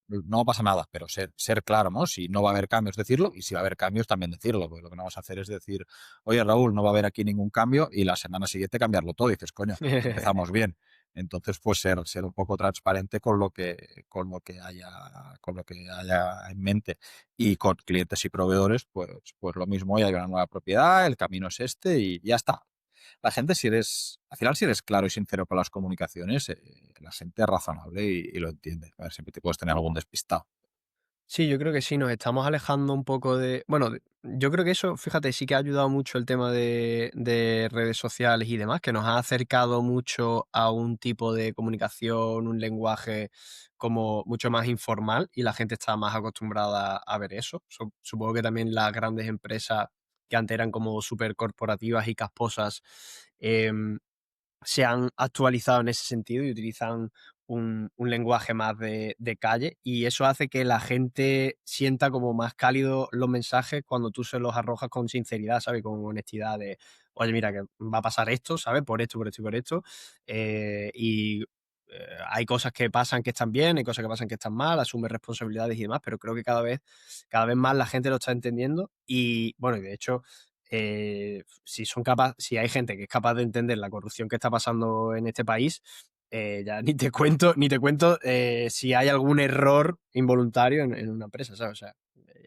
No pasa nada, pero ser claro, ¿no? Si no va a haber cambios, decirlo, y si va a haber cambios, también decirlo, porque lo que no vamos a hacer es decir, oye, Raúl, no va a haber aquí ningún cambio, y la semana siguiente cambiarlo todo, y dices, coño, empezamos bien. Entonces, pues ser un poco transparente con lo que haya en mente. Y con clientes y proveedores, pues lo mismo, ya hay una nueva propiedad, el camino es este y ya está. La gente, al final, si eres claro y sincero con las comunicaciones, la gente es razonable y lo entiende. A ver, siempre te puedes tener algún despistado. Sí, yo creo que sí, nos estamos alejando un poco de... Bueno, yo creo que eso, fíjate, sí que ha ayudado mucho el tema de redes sociales y demás, que nos ha acercado mucho a un tipo de comunicación, un lenguaje como mucho más informal y la gente está más acostumbrada a ver eso. Supongo que también las grandes empresas que antes eran como súper corporativas y casposas, em, se han actualizado en ese sentido y utilizan un lenguaje más de calle y eso hace que la gente sienta como más cálido los mensajes cuando tú se los arrojas con sinceridad, ¿sabes? Con honestidad de, oye, mira, que va a pasar esto, ¿sabes? Por esto, por esto y por esto. Hay cosas que pasan que están bien, hay cosas que pasan que están mal, asume responsabilidades y demás, pero creo que cada vez más la gente lo está entendiendo y, bueno, y de hecho si hay gente que es capaz de entender la corrupción que está pasando en este país, ya ni te cuento si hay algún error involuntario en una empresa, ¿sabes? O sea,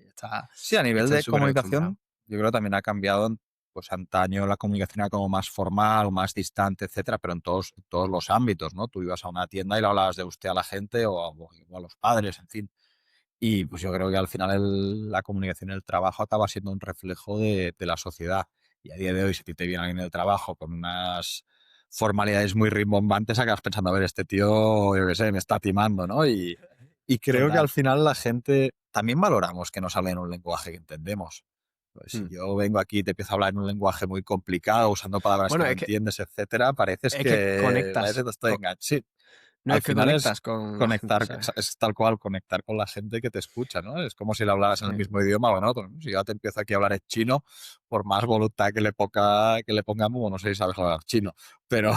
está, Sí, a nivel están de súper acostumbrados. comunicación, yo creo que también ha cambiado. Pues antaño la comunicación era como más formal, más distante, etcétera, pero en todos los ámbitos, ¿no? Tú ibas a una tienda y le hablabas de usted a la gente o a los padres, en fin. Y pues yo creo que al final la comunicación en el trabajo acaba siendo un reflejo de la sociedad. Y a día de hoy, si a ti te viene alguien en el trabajo con unas formalidades muy rimbombantes, acabas pensando, a ver, este tío, yo qué sé, me está timando, ¿no? Y creo que Total. al final la gente también valoramos que nos hablen en un lenguaje que entendemos. Pues si Mm. yo vengo aquí y te empiezo a hablar en un lenguaje muy complicado, usando palabras que Bueno, no entiendes, etcétera, pareces es que que parece conectas. que te estoy enganchando. Sí, No, al es que final es conectas con la gente, conectar, ¿sabes? es tal cual, conectar con la gente que te escucha, ¿no? Es como si le hablaras en el Sí. mismo idioma o en otro, ¿no? Si yo te empiezo aquí a hablar en chino, por más voluntad que le pongamos, bueno, no sé si sabes hablar chino, pero,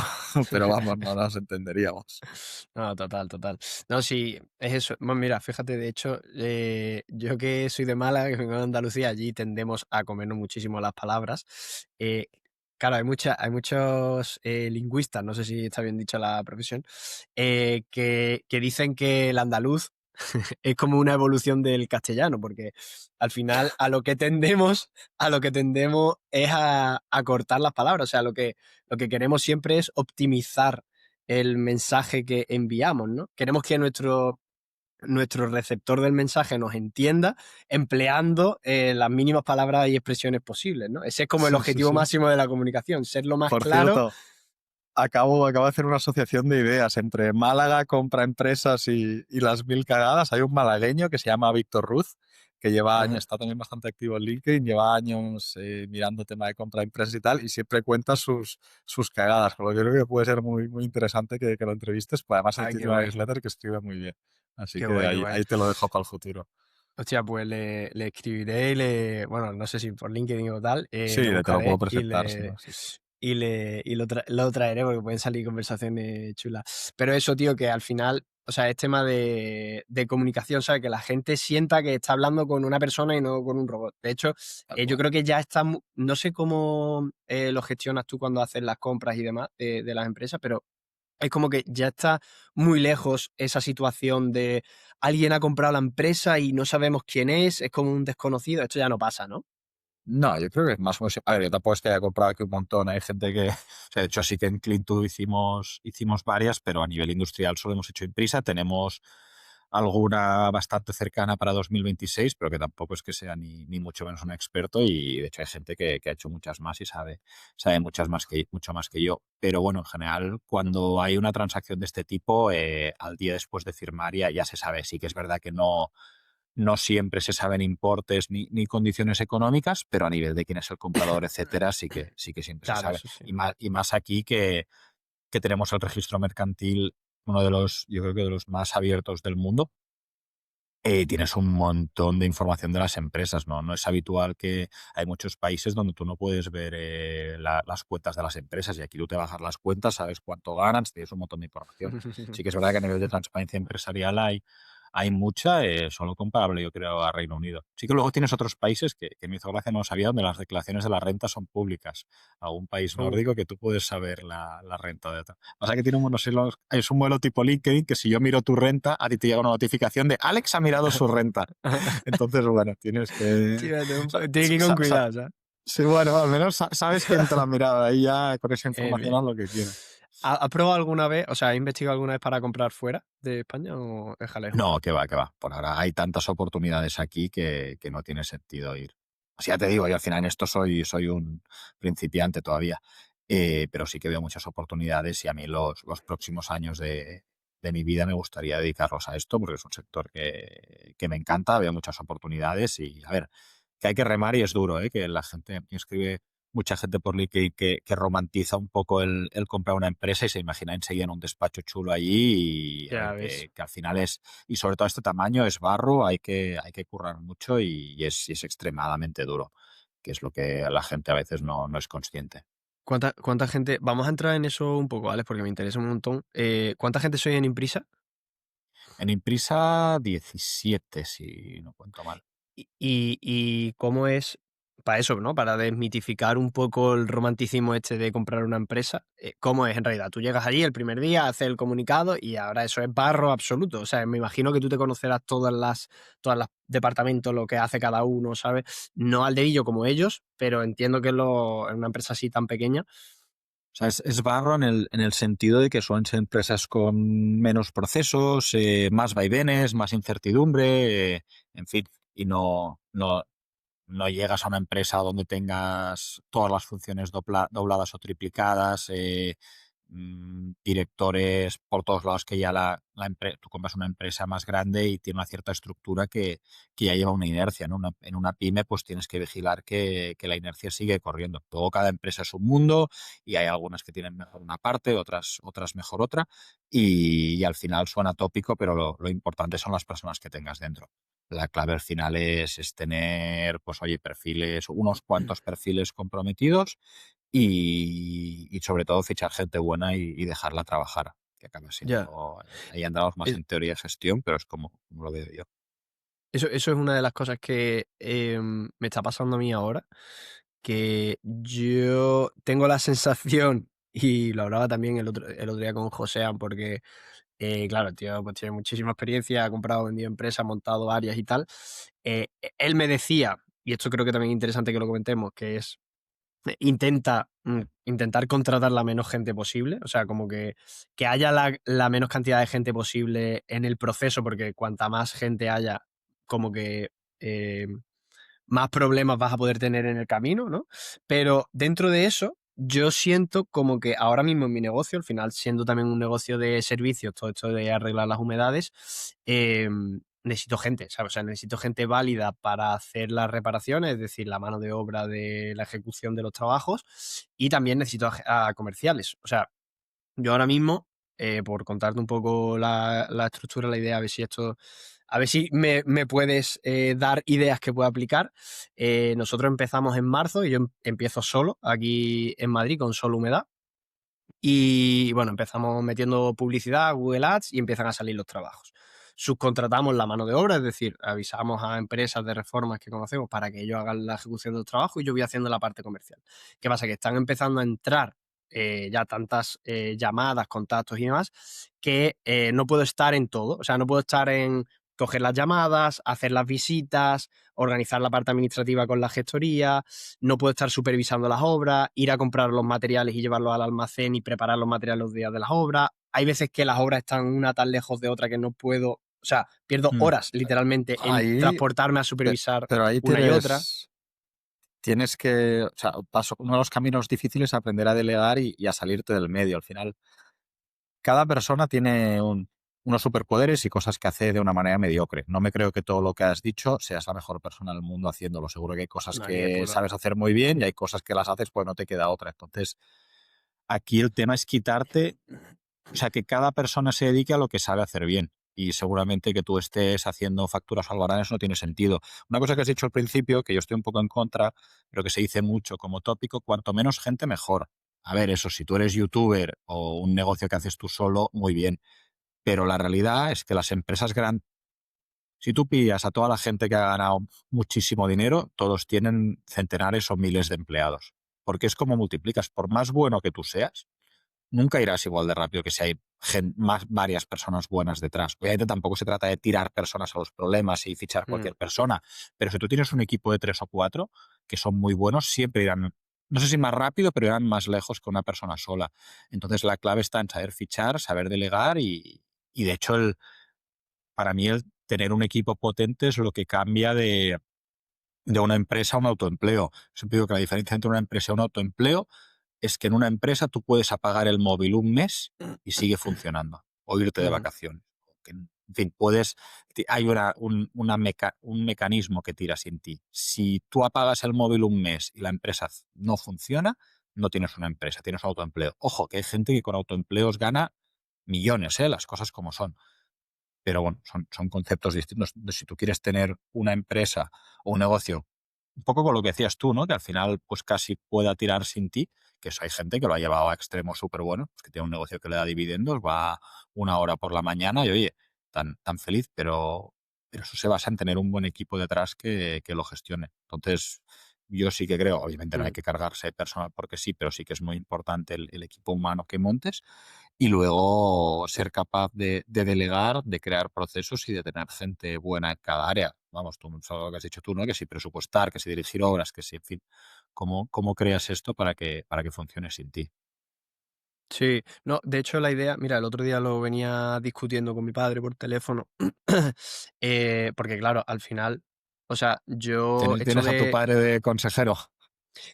pero vamos, no nos entenderíamos. No, total, total. No, sí, es eso. Bueno, mira, fíjate, de hecho, yo que soy de Málaga, que vengo de Andalucía, allí tendemos a comernos muchísimo las palabras. Eh, claro, hay muchos lingüistas, no sé si está bien dicha la profesión, que dicen que el andaluz es como una evolución del castellano, porque al final a lo que tendemos es a cortar las palabras. O sea, lo que queremos siempre es optimizar el mensaje que enviamos, ¿no? Queremos que nuestro receptor del mensaje nos entienda empleando las mínimas palabras y expresiones posibles, ¿no? Ese es como el Sí, sí, objetivo sí. máximo de la comunicación, ser lo más Por claro. cierto, acabo de hacer una asociación de ideas entre Málaga, compra empresas y las mil cagadas. Hay un malagueño que se llama Víctor Ruz, que lleva años, Ajá, está también bastante activo en LinkedIn, lleva años mirando tema de compra empresas y tal, y siempre cuenta sus cagadas. Por lo que yo creo que puede ser muy, muy interesante que lo entrevistes, pues además él ay, tiene una newsletter que escribe muy bien. Así qué que guay, qué ahí, guay. ahí te lo dejo para el futuro. Hostia, pues le escribiré y bueno, no sé si por LinkedIn o tal, Sí, lo te lo puedo buscaré presentar, si no, sí, sí. lo traeré porque pueden salir conversaciones chulas. Pero eso, tío, que al final, o sea, es tema de comunicación, ¿sabes? Que la gente sienta que está hablando con una persona y no con un robot. De hecho, Tal yo cual. creo que ya está, no sé cómo lo gestionas tú cuando haces las compras y demás de las empresas, pero es como que ya está muy lejos esa situación de alguien ha comprado la empresa y no sabemos quién es como un desconocido. Esto ya no pasa, ¿no? No, yo creo que es más o menos. A ver, yo tampoco es que haya comprado aquí un montón. Hay gente que. O sea, de hecho, sí que en Clean2 hicimos varias, pero a nivel industrial solo hemos hecho Imprisa. Tenemos alguna bastante cercana para 2026, pero que tampoco es que sea ni mucho menos un experto. Y de hecho, hay gente que ha hecho muchas más y sabe mucho más que yo. Pero bueno, en general, cuando hay una transacción de este tipo, al día después de firmar ya se sabe. Sí que es verdad que no siempre se saben importes ni condiciones económicas, pero a nivel de quién es el comprador, etcétera, sí que siempre se Claro, sabe. eso sí. Y más aquí que tenemos el registro mercantil, uno de los, yo creo que de los más abiertos del mundo. Tienes un montón de información de las empresas, ¿no? No es habitual que hay muchos países donde tú no puedes ver las cuentas de las empresas y aquí tú te bajas las cuentas, sabes cuánto ganan, tienes un montón de información. Sí que es verdad que a nivel de transparencia empresarial hay mucha, solo comparable, yo creo, a Reino Unido. Sí que luego tienes otros países que me hizo gracia, no sabía, donde las declaraciones de la renta son públicas. Algún país Uh, nórdico que tú puedes saber la renta de otra. Pasa que tiene un, no sé, es un modelo tipo LinkedIn que si yo miro tu renta, a ti te llega una notificación de Alex ha mirado su renta. Entonces, bueno, tienes que... Tírate tiene que ir con cuidado, ¿sabes? sí, bueno, al menos sabes quién te la ha mirado. Ahí ya con esa información Bien. haz lo que quieras. ¿Has probado alguna vez, o sea, has investigado alguna vez para comprar fuera de España o es jaleo? No, que va, que va. Por ahora hay tantas oportunidades aquí que no tiene sentido ir. O sea, ya te digo, yo al final en esto soy un principiante todavía, pero sí que veo muchas oportunidades y a mí los próximos años de mi vida me gustaría dedicarlos a esto porque es un sector que me encanta, veo muchas oportunidades y, a ver, que hay que remar y es duro, ¿eh? Que la gente me escribe mucha gente por LinkedIn que romantiza un poco el comprar una empresa y se imagina enseguida en un despacho chulo allí y a Ya ver ves. que al final y sobre todo este tamaño es barro, hay que currar mucho y es extremadamente duro, que es lo que la gente a veces no es consciente. ¿Cuánta gente? Vamos a entrar en eso un poco, ¿vale? Porque me interesa un montón. ¿Cuánta gente soy en Imprisa? En Imprisa 17 si no cuento mal. Y cómo es, para eso, ¿no? Para desmitificar un poco el romanticismo este de comprar una empresa, ¿cómo es en realidad? Tú llegas allí el primer día, haces el comunicado y ahora eso es barro absoluto. O sea, me imagino que tú te conocerás todas las departamentos, lo que hace cada uno, ¿sabes? No al dedillo como ellos, pero entiendo que en una empresa así tan pequeña. O sea, es barro en el sentido de que suelen ser empresas con menos procesos, más vaivenes, más incertidumbre, en fin, y no llegas a una empresa donde tengas todas las funciones dobladas o triplicadas, directores por todos lados, que ya tú compras una empresa más grande y tiene una cierta estructura que ya lleva una inercia, ¿no? En una pyme pues tienes que vigilar que la inercia sigue corriendo. Luego cada empresa es un mundo y hay algunas que tienen mejor una parte, otras mejor otra, y al final suena tópico, pero lo importante son las personas que tengas dentro. La clave al final es tener, pues oye, perfiles, unos cuantos perfiles comprometidos y sobre todo fichar gente buena y dejarla trabajar, que acaba Ya. siendo, ahí andamos más en teoría de gestión, pero es como lo veo yo. Eso es una de las cosas que, me está pasando a mí ahora, que yo tengo la sensación, y lo hablaba también el otro día con Josean, porque, claro, el tío, pues, tiene muchísima experiencia, ha comprado, vendido empresas, ha montado áreas y tal. Él me decía, y esto creo que también es interesante que lo comentemos, que es, intentar contratar la menos gente posible, o sea, como que haya la menos cantidad de gente posible en el proceso, porque cuanta más gente haya, como que, eh, más problemas vas a poder tener en el camino, ¿no? Pero dentro de eso, yo siento como que ahora mismo en mi negocio, al final siendo también un negocio de servicios, todo esto de arreglar las humedades, necesito gente, ¿sabes? O sea, necesito gente válida para hacer las reparaciones, es decir, la mano de obra de la ejecución de los trabajos, y también necesito a comerciales. O sea, yo ahora mismo, por contarte un poco la estructura, la idea, a ver si me puedes dar ideas que pueda aplicar. Nosotros empezamos en marzo y yo empiezo solo aquí en Madrid con Solo Humedad. Y bueno, empezamos metiendo publicidad, Google Ads y empiezan a salir los trabajos. Subcontratamos la mano de obra, es decir, avisamos a empresas de reformas que conocemos para que ellos hagan la ejecución del trabajo y yo voy haciendo la parte comercial. ¿Qué pasa? Que están empezando a entrar ya tantas llamadas, contactos y demás, que no puedo estar en todo. O sea, no puedo estar en coger las llamadas, hacer las visitas, organizar la parte administrativa con la gestoría, no puedo estar supervisando las obras, ir a comprar los materiales y llevarlos al almacén y preparar los materiales los días de las obras. Hay veces que las obras están una tan lejos de otra que no puedo, o sea, pierdo Mm. horas literalmente en Ahí, transportarme a supervisar pero ahí una y otra. tienes que, o sea, uno de los caminos difíciles es aprender a delegar y a salirte del medio. Al final, cada persona tiene unos superpoderes y cosas que hace de una manera mediocre. No me creo que todo lo que has dicho seas la mejor persona del mundo haciéndolo. Seguro que hay cosas No, ni de que puta. sabes hacer muy bien y hay cosas que las haces pues no te queda otra. Entonces, aquí el tema es quitarte, o sea, que cada persona se dedique a lo que sabe hacer bien. Y seguramente que tú estés haciendo facturas o albaranes no tiene sentido. Una cosa que has dicho al principio, que yo estoy un poco en contra, pero que se dice mucho como tópico, cuanto menos gente mejor. A ver, eso, si tú eres youtuber o un negocio que haces tú solo, muy bien. Pero la realidad es que las empresas grandes, si tú pillas a toda la gente que ha ganado muchísimo dinero, todos tienen centenares o miles de empleados. Porque es como multiplicas. Por más bueno que tú seas, nunca irás igual de rápido que si hay varias personas buenas detrás. Obviamente tampoco se trata de tirar personas a los problemas y fichar Mm, cualquier persona, pero si tú tienes un equipo de 3 o 4 que son muy buenos, siempre irán, no sé si más rápido, pero irán más lejos que una persona sola. Entonces la clave está en saber fichar, saber delegar y de hecho para mí el tener un equipo potente es lo que cambia de una empresa a un autoempleo. Siempre digo que la diferencia entre una empresa y un autoempleo es que en una empresa tú puedes apagar el móvil un mes y sigue funcionando, o irte de ujú, vacaciones. En fin, hay un mecanismo que tira sin ti. Si tú apagas el móvil un mes y la empresa no funciona, no tienes una empresa, tienes un autoempleo. Ojo, que hay gente que con autoempleos gana millones, las cosas como son. Pero bueno, son conceptos distintos. Si tú quieres tener una empresa o un negocio, un poco con lo que decías tú, ¿no? Que al final pues casi pueda tirar sin ti, que eso hay gente que lo ha llevado a extremos súper buenos, pues que tiene un negocio que le da dividendos, va 1 hora por la mañana y oye, tan feliz, pero eso se basa en tener un buen equipo detrás que lo gestione. Entonces, yo sí que creo, obviamente no hay mm. que cargarse personal porque sí, pero sí que es muy importante el equipo humano que montes y luego ser capaz de delegar, de crear procesos y de tener gente buena en cada área. Vamos, tú, es algo que has dicho tú, ¿no? Que si presupuestar, que si dirigir obras, que si, en fin, ¿cómo creas esto para que funcione sin ti? Sí, no, de hecho la idea, mira, el otro día lo venía discutiendo con mi padre por teléfono, porque claro, al final, o sea, yo esto Tienes a tu de, padre de consejero.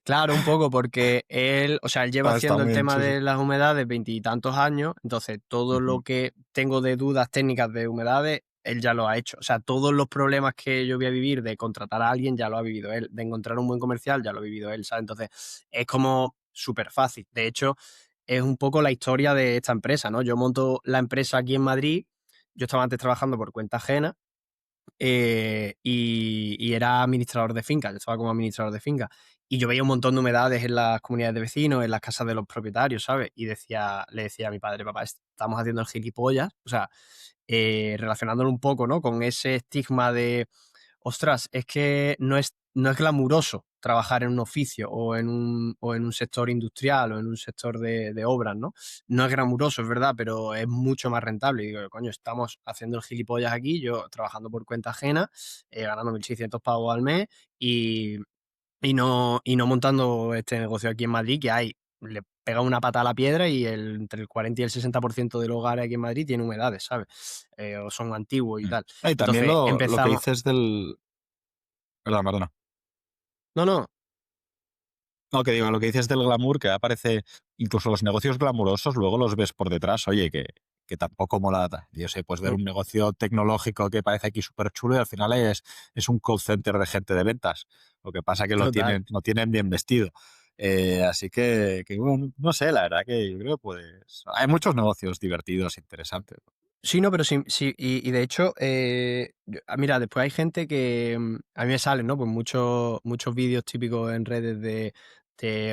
claro, un poco porque él, o sea, él lleva Ah, está haciendo el muy bien, tema sí, sí. de las humedades veintitantos años, entonces todo lo Ujú. que tengo de dudas técnicas de humedades, él ya lo ha hecho. O sea, todos los problemas que yo voy a vivir de contratar a alguien ya lo ha vivido él, de encontrar un buen comercial ya lo ha vivido él, ¿sabes? Entonces es como súper fácil. De hecho, es un poco la historia de esta empresa, ¿no? Yo monto la empresa aquí en Madrid, yo estaba antes trabajando por cuenta ajena y era administrador de finca, yo estaba como administrador de finca. Y yo veía un montón de humedades en las comunidades de vecinos, en las casas de los propietarios, ¿sabes? Y le decía a mi padre, papá, estamos haciendo el gilipollas, o sea, relacionándolo un poco, ¿no? Con ese estigma de, ostras, es que no es glamuroso trabajar en un oficio o en un sector industrial o en un sector de obras, ¿no? No es glamuroso, es verdad, pero es mucho más rentable. Y digo, coño, estamos haciendo el gilipollas aquí, yo trabajando por cuenta ajena, ganando 1.600 pavos al mes y, y no montando este negocio aquí en Madrid, que hay, le pega una pata a la piedra y entre el 40 y el 60% de los hogares aquí en Madrid tiene humedades, ¿sabes? O son antiguos y Mm. tal. Ah, y también Entonces lo que empezamos. dices del... Perdón, perdona. No, no, No, que digo, lo que dices del glamour, que aparece, incluso los negocios glamurosos, luego los ves por detrás, oye, que tampoco mola. Yo sé, puedes ver mm, un negocio tecnológico que parece aquí súper chulo y al final es un call center de gente de ventas. Lo que pasa que total. lo tienen bien vestido. Así que, bueno, no sé, la verdad que yo creo que pues hay muchos negocios divertidos, interesantes. Sí, no, pero sí, sí, y de hecho, mira, después hay gente que a mí me salen, ¿no? Pues muchos vídeos típicos en redes de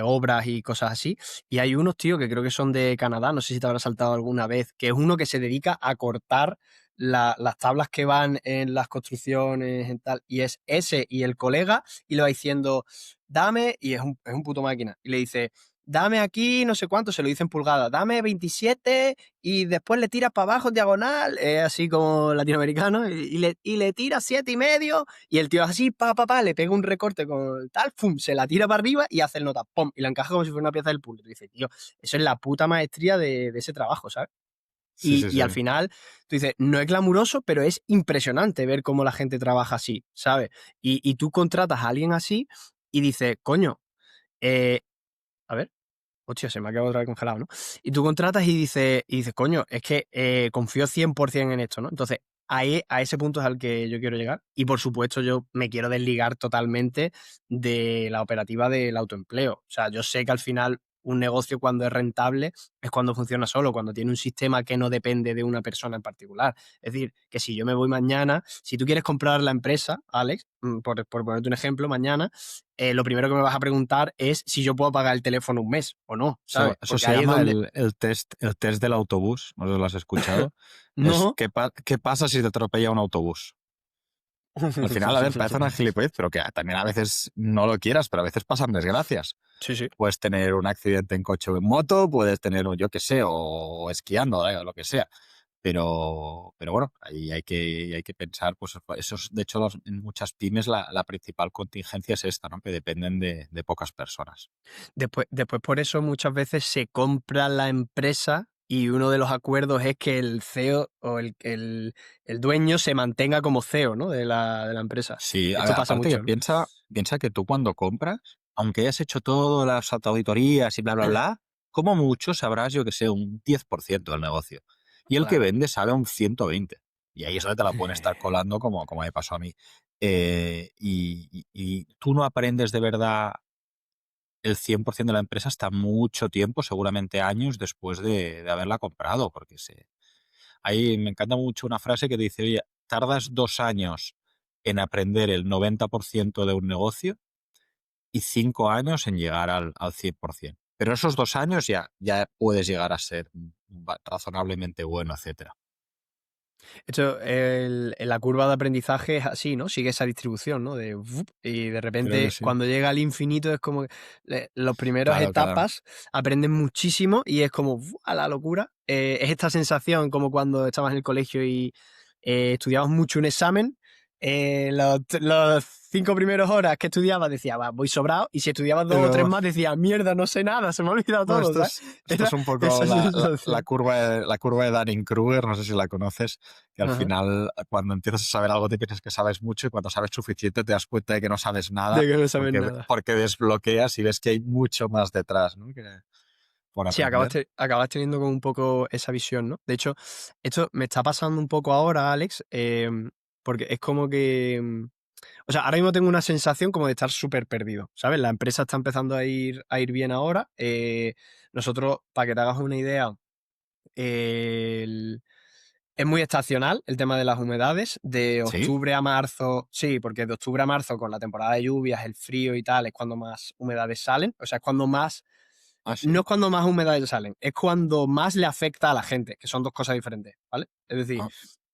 obras y cosas así. Y hay unos, tío, que creo que son de Canadá, no sé si te habrá saltado alguna vez, que es uno que se dedica a cortar las tablas que van en las construcciones y tal. Y es ese y el colega, y le va diciendo, dame, y es un puto máquina. Y le dice, dame aquí, no sé cuánto, se lo dice en pulgadas, dame 27 y después le tiras para abajo en diagonal, así como latinoamericano, y le tira 7,5 y el tío así, le pega un recorte con tal, pum, se la tira para arriba y hace el nota, pum, y la encaja como si fuera una pieza del puzzle. Y dices, tío, eso es la puta maestría de ese trabajo, ¿sabes? Sí, Y, sí, y sí. al final, tú dices, no es glamuroso, pero es impresionante ver cómo la gente trabaja así, ¿sabes? Y tú contratas a alguien así y dices, coño, eh, a ver. Hostia, se me ha quedado otra vez congelado, ¿no? Y tú contratas y dices, coño, es que confío 100% en esto, ¿no? Entonces, ahí, a ese punto es al que yo quiero llegar. Y por supuesto, yo me quiero desligar totalmente de la operativa del autoempleo. O sea, yo sé que al final un negocio cuando es rentable es cuando funciona solo, cuando tiene un sistema que no depende de una persona en particular. Es decir, que si yo me voy mañana, si tú quieres comprar la empresa, Alex, por ponerte un ejemplo, mañana, lo primero que me vas a preguntar es si yo puedo pagar el teléfono un mes o no, ¿sabes? Eso Porque se ahí es llama donde el test del autobús, no sé si lo has escuchado. Es no. qué pasa si te atropella un autobús. Al final, a ver, parece una gilipollez, pero que también a veces no lo quieras, pero a veces pasan desgracias. Sí, sí. Puedes tener un accidente en coche o en moto, puedes tener, yo qué sé, o esquiando, lo que sea. Pero bueno, ahí hay que pensar, pues eso es, de hecho, en muchas pymes la principal contingencia es esta, ¿no? Que dependen de pocas personas. Después por eso muchas veces se compra la empresa y uno de los acuerdos es que el CEO o el dueño se mantenga como CEO, ¿no? de la empresa. Sí, a Esto ver, pasa aparte que mucho, ¿no? piensa que tú cuando compras, aunque hayas hecho todas las auditorías y bla, bla, bla, como mucho sabrás, yo que sé, un 10% del negocio. Y el que Claro. vende sabe un 120. Y ahí es donde te la pueden estar colando como me pasó a mí. Y tú no aprendes de verdad el 100% de la empresa hasta mucho tiempo, seguramente años después de haberla comprado, porque ahí me encanta mucho una frase que dice, oye, tardas 2 años en aprender el 90% de un negocio y 5 años en llegar al 100%. Pero esos 2 años ya puedes llegar a ser razonablemente bueno, etcétera. Esto, la curva de aprendizaje es así, ¿no? Sigue esa distribución, ¿no? De ¡vup! Y de Creo que repente, sí. cuando llega al infinito, es como que los primeros Claro, claro. etapas aprenden muchísimo y es como ¡fu! A la locura. Es esta sensación como cuando estabas en el colegio y estudiabas mucho un examen, los 5 primeros horas que estudiaba decía, va, voy sobrado, y si estudiabas 2 o 3 Pero, más decía, mierda, no sé nada, se me ha olvidado bueno, todo, ¿sabes? esto Era es un poco esa la sensación. curva de Dunning-Kruger, no sé si la conoces, que al Ajá. final cuando empiezas a saber algo te piensas que sabes mucho y cuando sabes suficiente te das cuenta de que no sabes De nada que no sabes porque, nada. porque desbloqueas y ves que hay mucho más detrás, ¿no? Que por Sí, aprender. acabas teniendo como un poco esa visión, ¿no? De hecho, esto me está pasando un poco ahora, Alex, porque es como que... O sea, ahora mismo tengo una sensación como de estar súper perdido, ¿sabes? La empresa está empezando a ir bien ahora. Nosotros, para que te hagas una idea, el- es muy estacional el tema de las humedades. De ¿Sí? octubre a marzo, sí, porque de octubre a marzo, con la temporada de lluvias, el frío y tal, es cuando más humedades salen. O sea, es cuando más, Ah, no sí. es cuando más humedades salen, es cuando más le afecta a la gente, que son dos cosas diferentes, ¿vale? Es decir, Ah,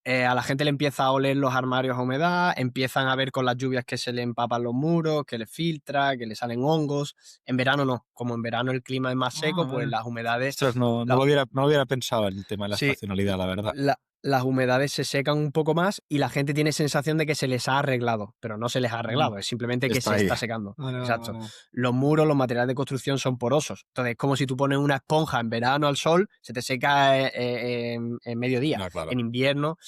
a la gente le empieza a oler los armarios a humedad, empiezan a ver con las lluvias que se le empapan los muros, que le filtra, que le salen hongos. En verano no, como en verano el clima es más seco, pues vale. las humedades, Ostras, la- no lo hubiera pensado en el tema de la sí, estacionalidad, la verdad. las humedades se secan un poco más y la gente tiene sensación de que se les ha arreglado, pero no se les ha Mm, arreglado, es simplemente que Está se ahí. está secando. Vale, vale, Exacto. vale. Los muros, los materiales de construcción son porosos. Entonces es como si tú pones una esponja en verano al sol, se te seca en mediodía. No, claro. En invierno,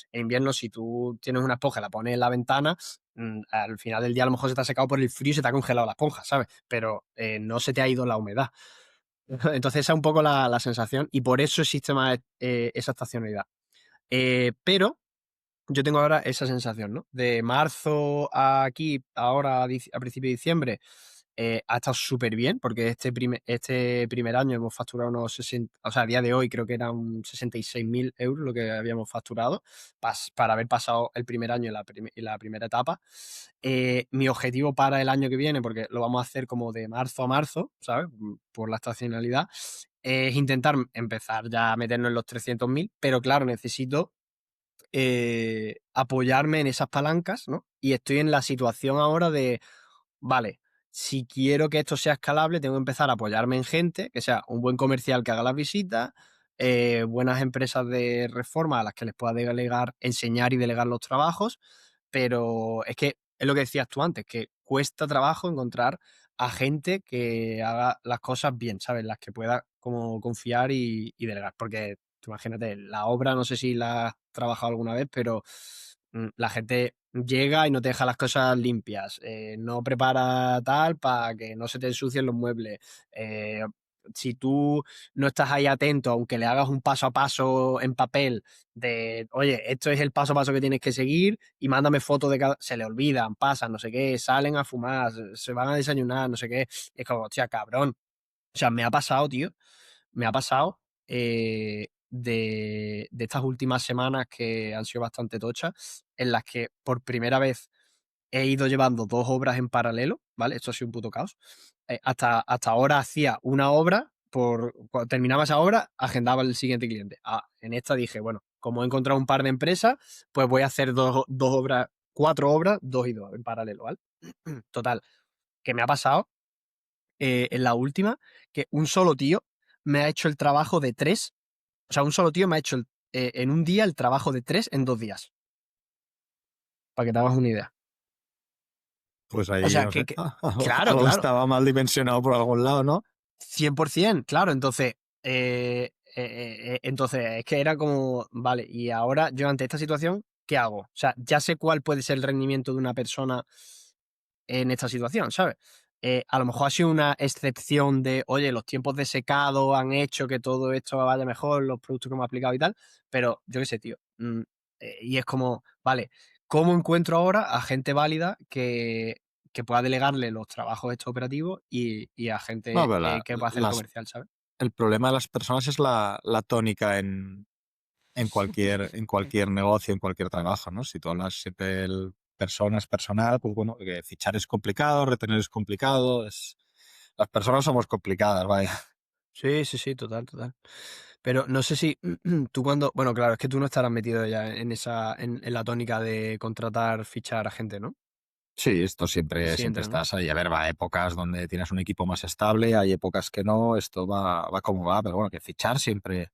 si tú tienes una esponja y la pones en la ventana, al final del día a lo mejor se te ha secado por el frío y se te ha congelado la esponja, ¿sabes? Pero no se te ha ido la humedad. Entonces esa es un poco la sensación y por eso existe más esa estacionalidad. Pero yo tengo ahora esa sensación, ¿no? De marzo a aquí, ahora a principio de diciembre, ha estado súper bien, porque este primer año hemos facturado unos 60, o sea, a día de hoy creo que eran 66.000 euros lo que habíamos facturado para haber pasado el primer año en la primera etapa. Mi objetivo para el año que viene, porque lo vamos a hacer como de marzo a marzo, ¿sabes? Por la estacionalidad, es intentar empezar ya a meternos en los 300.000, pero claro, necesito apoyarme en esas palancas, ¿no? Y estoy en la situación ahora de, vale, si quiero que esto sea escalable, tengo que empezar a apoyarme en gente, que sea un buen comercial que haga las visitas, buenas empresas de reforma a las que les pueda delegar, enseñar y delegar los trabajos, pero es que es lo que decías tú antes, que cuesta trabajo encontrar a gente que haga las cosas bien, ¿sabes? Las que pueda como confiar y delegar, porque tú imagínate, la obra, no sé si la has trabajado alguna vez, pero la gente llega y no te deja las cosas limpias, no prepara tal para que no se te ensucien los muebles. eh, si tú no estás ahí atento, aunque le hagas un paso a paso en papel de, oye, esto es el paso a paso que tienes que seguir y mándame fotos de cada... Se le olvidan, pasan, no sé qué, salen a fumar, se van a desayunar, no sé qué. Es como, hostia, cabrón. O sea, me ha pasado, tío, me ha pasado de estas últimas semanas que han sido bastante tochas, en las que por primera vez he ido llevando 2 obras en paralelo, ¿vale? Esto ha sido un puto caos. Hasta ahora hacía una obra, cuando terminaba esa obra, agendaba el siguiente cliente. En esta dije, bueno, como he encontrado un par de empresas, pues voy a hacer dos obras, 4 obras, dos y dos en paralelo, ¿vale? Total, que me ha pasado en la última, que un solo tío me ha hecho el trabajo de tres, o sea, un solo tío me ha hecho en un día el trabajo de tres en 2 días, para que te hagas una idea. Pues O ahí, sea, no sé, claro, algo claro, estaba mal dimensionado por algún lado, ¿no? 100%, claro, entonces es que era como, vale, y ahora yo ante esta situación, ¿qué hago? O sea, ya sé cuál puede ser el rendimiento de una persona en esta situación, ¿sabes? A lo mejor ha sido una excepción de, oye, los tiempos de secado han hecho que todo esto vaya mejor, los productos que hemos aplicado y tal, pero yo qué sé, tío. Y es como, vale, ¿cómo encuentro ahora a gente válida que pueda delegarle los trabajos estos operativos y a No, gente pero que pueda hacer el comercial, ¿sabes? el problema de las personas es la tónica en cualquier negocio, en cualquier trabajo, ¿no? Si tú hablas siempre de personas, personal, pues bueno, que fichar es complicado, retener es complicado, las personas somos complicadas, vaya. Sí, sí, sí, total, total. Pero no sé si tú cuando, bueno, claro, es que tú no estarás metido ya en la tónica de contratar, fichar a gente, ¿no? Sí, esto siempre, Sí, siempre entra, ¿no? estás ahí. A ver, va, épocas donde tienes un equipo más estable, hay épocas que no, esto va como va, pero bueno, que fichar siempre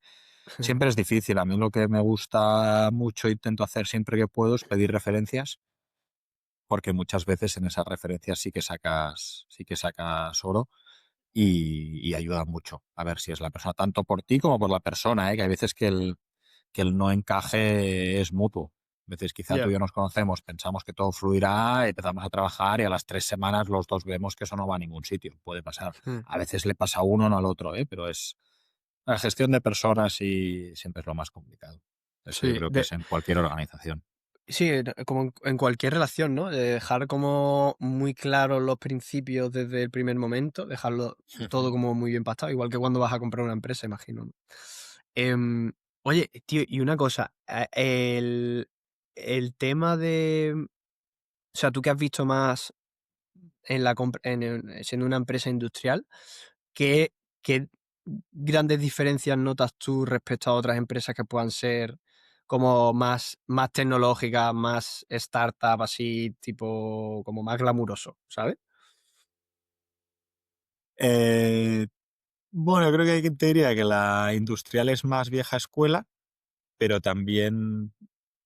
es difícil. A mí lo que me gusta mucho, intento hacer siempre que puedo, es pedir referencias porque muchas veces en esas referencias sí que sacas oro y ayuda mucho a ver si es la persona, tanto por ti como por la persona, ¿eh? Que hay veces que el no encaje es mutuo. A veces quizá tú y Ya. yo nos conocemos, pensamos que todo fluirá, empezamos a trabajar y a las 3 semanas los dos vemos que eso no va a ningún sitio. Puede pasar. Mm. A veces le pasa a uno, no al otro, ¿eh? Pero es la gestión de personas y siempre es lo más complicado. Eso yo Sí, creo que es en cualquier organización. sí, como en cualquier relación, ¿no? De dejar como muy claros los principios desde el primer momento, dejarlo todo Ujú. como muy bien pactado, igual que cuando vas a comprar una empresa, imagino, ¿no? Em, Oye, tío, y una cosa, el tema de, o sea, tú que has visto más en la siendo una empresa industrial, ¿qué, qué grandes diferencias notas tú respecto a otras empresas que puedan ser como más tecnológicas, más startup, así, tipo, como más glamuroso, ¿sabes? Eh, bueno, creo que te diría que la industrial es más vieja escuela, pero también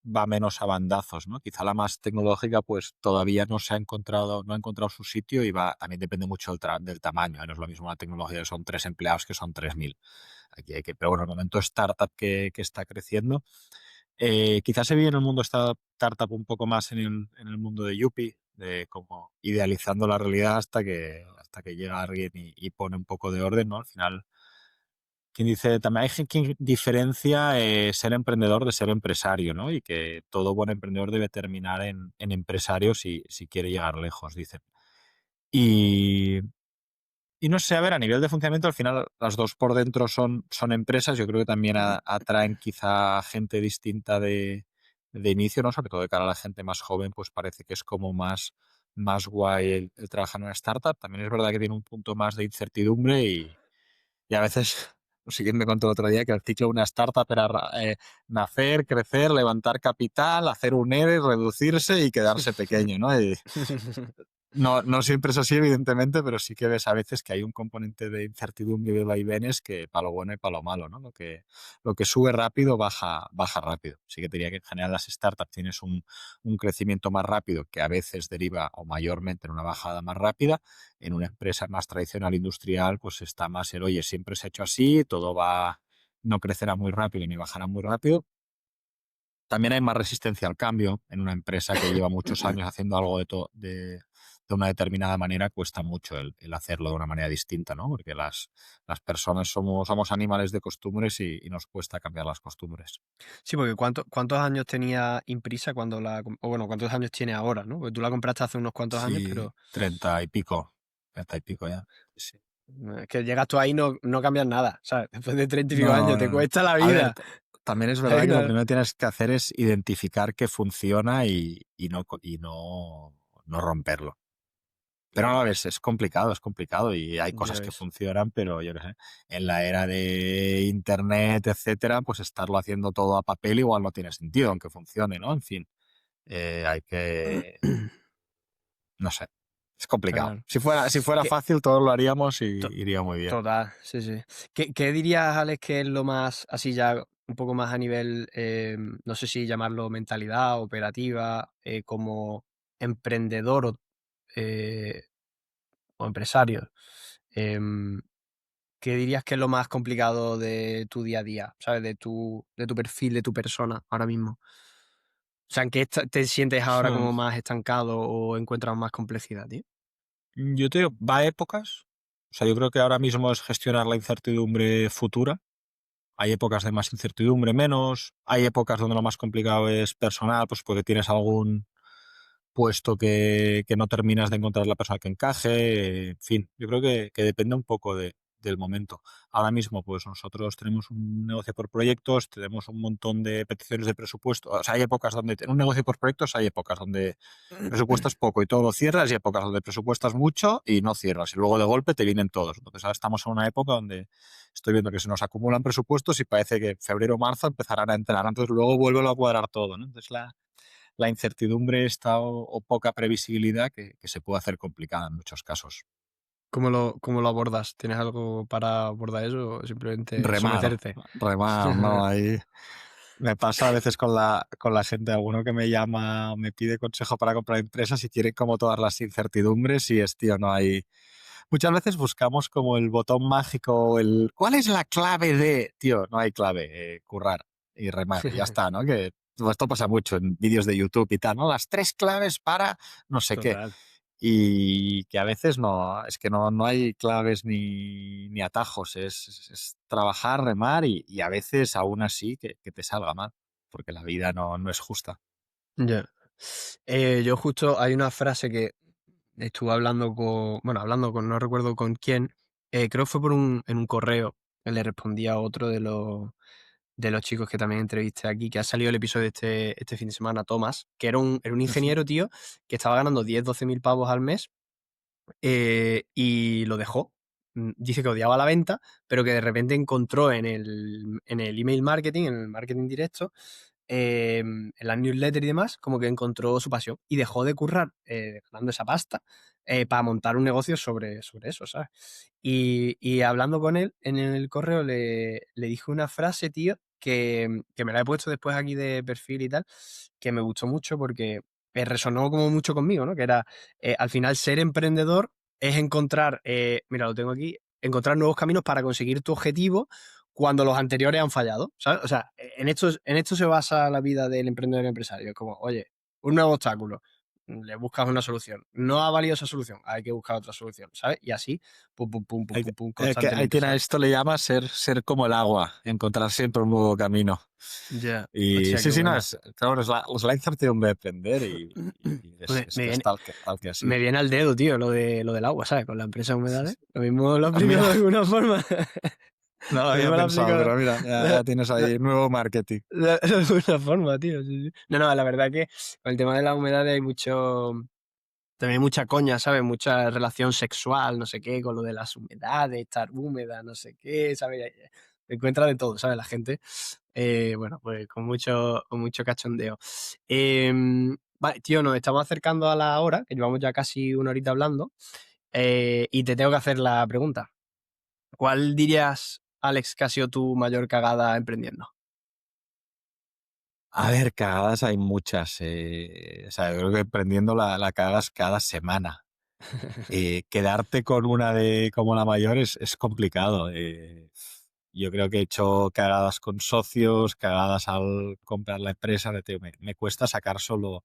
va menos a bandazos, ¿no? Quizá la más tecnológica, pues todavía no se ha encontrado, no ha encontrado su sitio y va, también depende mucho del tamaño, ¿eh? No es lo mismo una tecnología que son 3 empleados que son 3.000. Aquí hay que, pero bueno, el momento startup que está creciendo. Quizás se vive en el mundo startup un poco más en el mundo de Yuppie, de como idealizando la realidad hasta que llega alguien y pone un poco de orden, ¿no? Al final, quien dice, también hay quien diferencia ser emprendedor de ser empresario, ¿no? Y que todo buen emprendedor debe terminar en empresario si quiere llegar lejos, dicen. Y, y no sé, a ver, a nivel de funcionamiento, al final las dos por dentro son empresas. Yo creo que también atraen quizá gente distinta de inicio, ¿no? Sobre todo de cara a la gente más joven, pues parece que es como más guay el trabajar en una startup. También es verdad que tiene un punto más de incertidumbre y a veces, no sé quién me contó el otro día que el ciclo de una startup era nacer, crecer, levantar capital, hacer un ERE, reducirse y quedarse pequeño, ¿no? No, no siempre es así, evidentemente, pero sí que ves a veces que hay un componente de incertidumbre y de vaivenes que para lo bueno y para lo malo, ¿no? Lo que sube rápido baja rápido. Sí que te diría que en general las startups tienes un crecimiento más rápido que a veces deriva o mayormente en una bajada más rápida. En una empresa más tradicional industrial, pues está más el, oye, siempre se ha hecho así, todo va, no crecerá muy rápido ni bajará muy rápido. También hay más resistencia al cambio en una empresa que lleva muchos años haciendo algo de una determinada manera, cuesta mucho el hacerlo de una manera distinta, ¿no? Porque las personas somos animales de costumbres y nos cuesta cambiar las costumbres. Sí, porque ¿cuántos años tenía Imprisa cuando o bueno, cuántos años tiene ahora, ¿no? Porque tú la compraste hace unos cuantos años, Sí, pero 30 y pico ya. Sí. que llegas tú ahí no cambias nada, ¿sabes? Después de 30 y pico No, años, te no, no. cuesta la A ver, vida. también es verdad Hay que lo una- primero que tienes que hacer es identificar que funciona no romperlo. Pero a veces es complicado y hay Ya cosas que ves. funcionan, pero yo qué sé, en la era de internet, etcétera, pues estarlo haciendo todo a papel igual no tiene sentido, aunque funcione, ¿no? En fin, hay que, no sé, es Está complicado. claro. Si fuera ¿Qué? fácil, todos lo haríamos y To- iría muy bien. Total, sí, sí. ¿Qué dirías, Alex, que es lo más, así ya un poco más a nivel, no sé si llamarlo mentalidad, operativa, como emprendedor eh, o empresario? em, ¿Qué dirías que es lo más complicado de tu día a día? ¿Sabes? De tu perfil, de tu persona ahora mismo. O sea, ¿en qué te sientes ahora Hmm. como más estancado o encuentras más complejidad, tío? Yo te digo, va a épocas. O sea, yo creo que ahora mismo es gestionar la incertidumbre futura. Hay épocas de más incertidumbre, menos. Hay épocas donde lo más complicado es personal, pues porque tienes algún puesto que no terminas de encontrar la persona que encaje. En fin, yo creo que depende un poco del momento. Ahora mismo, pues nosotros tenemos un negocio por proyectos, tenemos un montón de peticiones de presupuesto. O sea, hay épocas donde en un negocio por proyectos hay épocas donde presupuestas poco y todo lo cierras y épocas donde presupuestas mucho y no cierras. Y luego de golpe te vienen todos. Entonces ahora estamos en una época donde estoy viendo que se nos acumulan presupuestos y parece que febrero o marzo empezarán a entrenar. Entonces luego vuelve a cuadrar todo, ¿no? Entonces la incertidumbre está o poca previsibilidad que se puede hacer complicada en muchos casos. ¿Cómo lo abordas? ¿Tienes algo para abordar eso o simplemente Remar, someterte? remar, ¿no? Ahí. Me pasa a veces con la gente, alguno que me llama, me pide consejo para comprar empresas y quieren como todas las incertidumbres y es, tío, no hay... Muchas veces buscamos como el botón mágico, el ¿cuál es la clave de? Tío, no hay clave, currar y remar, y ya está, ¿no? Que pues, esto pasa mucho en vídeos de YouTube y tal, ¿no? Las 3 claves para no sé qué. Total. Y que a veces no, es que no hay claves ni atajos, es trabajar, remar y a veces aún así que te salga mal, porque la vida no es justa. Ya. Yo justo hay una frase que estuve hablando con, bueno, hablando con, no recuerdo con quién, creo que fue en un correo, que le respondía a otro de los chicos que también entrevisté aquí, que ha salido el episodio este fin de semana, Tomás, que era un Ujú. ingeniero, tío, que estaba ganando 10 12 mil pavos al mes y lo dejó. Dice que odiaba la venta, pero que de repente encontró en el email marketing, en el marketing directo, en las newsletters y demás, como que encontró su pasión y dejó de currar ganando esa pasta para montar un negocio sobre eso, ¿sabes? Y hablando con él en el correo le dije una frase, tío, que me la he puesto después aquí de perfil y tal, que me gustó mucho porque resonó como mucho conmigo, ¿no? Que era, al final, ser emprendedor es encontrar, mira, lo tengo aquí, encontrar nuevos caminos para conseguir tu objetivo cuando los anteriores han fallado, ¿sabes? O sea, en esto se basa la vida del emprendedor y empresario. Es como, oye, un nuevo obstáculo, le buscas una solución. No ha valido esa solución, hay que buscar otra solución, ¿sabes? Y así, pum, pum, pum, pum, Hay, pum, pum, hay constantemente, quien a ¿sabes? esto le llama ser como el agua, encontrar siempre un nuevo camino. Ya, Y hostia, qué sí, sí, no, buena. es, claro, es la incertidumbre de aprender y Me, es me que es viene, tal que así. me viene al dedo, tío, lo del agua, ¿sabes? Con la empresa de humedades. Lo mismo lo Ah, aplico mira, de alguna forma. no lo Lo había mismo lo pensado, aplico pero mira, ya tienes ahí nuevo marketing. de alguna forma, tío. Sí, sí. No, no, la verdad que con el tema de la humedad hay mucho. También hay mucha coña, ¿sabes? Mucha relación sexual, no sé qué, con lo de las humedades, estar húmeda, no sé qué, ¿sabes? Se encuentra de todo, ¿sabes? La gente. Bueno, pues con mucho cachondeo. Vale, tío, nos estamos acercando a la hora, que llevamos ya casi una horita hablando, y te tengo que hacer la pregunta. ¿Cuál dirías, Alex, que ha sido tu mayor cagada emprendiendo? A ver, cagadas hay muchas. O sea, yo creo que aprendiendo la cagas cada semana. Quedarte con una de como la mayor es complicado. Yo creo que he hecho cagadas con socios, cagadas al comprar la empresa. Tío, me cuesta sacar solo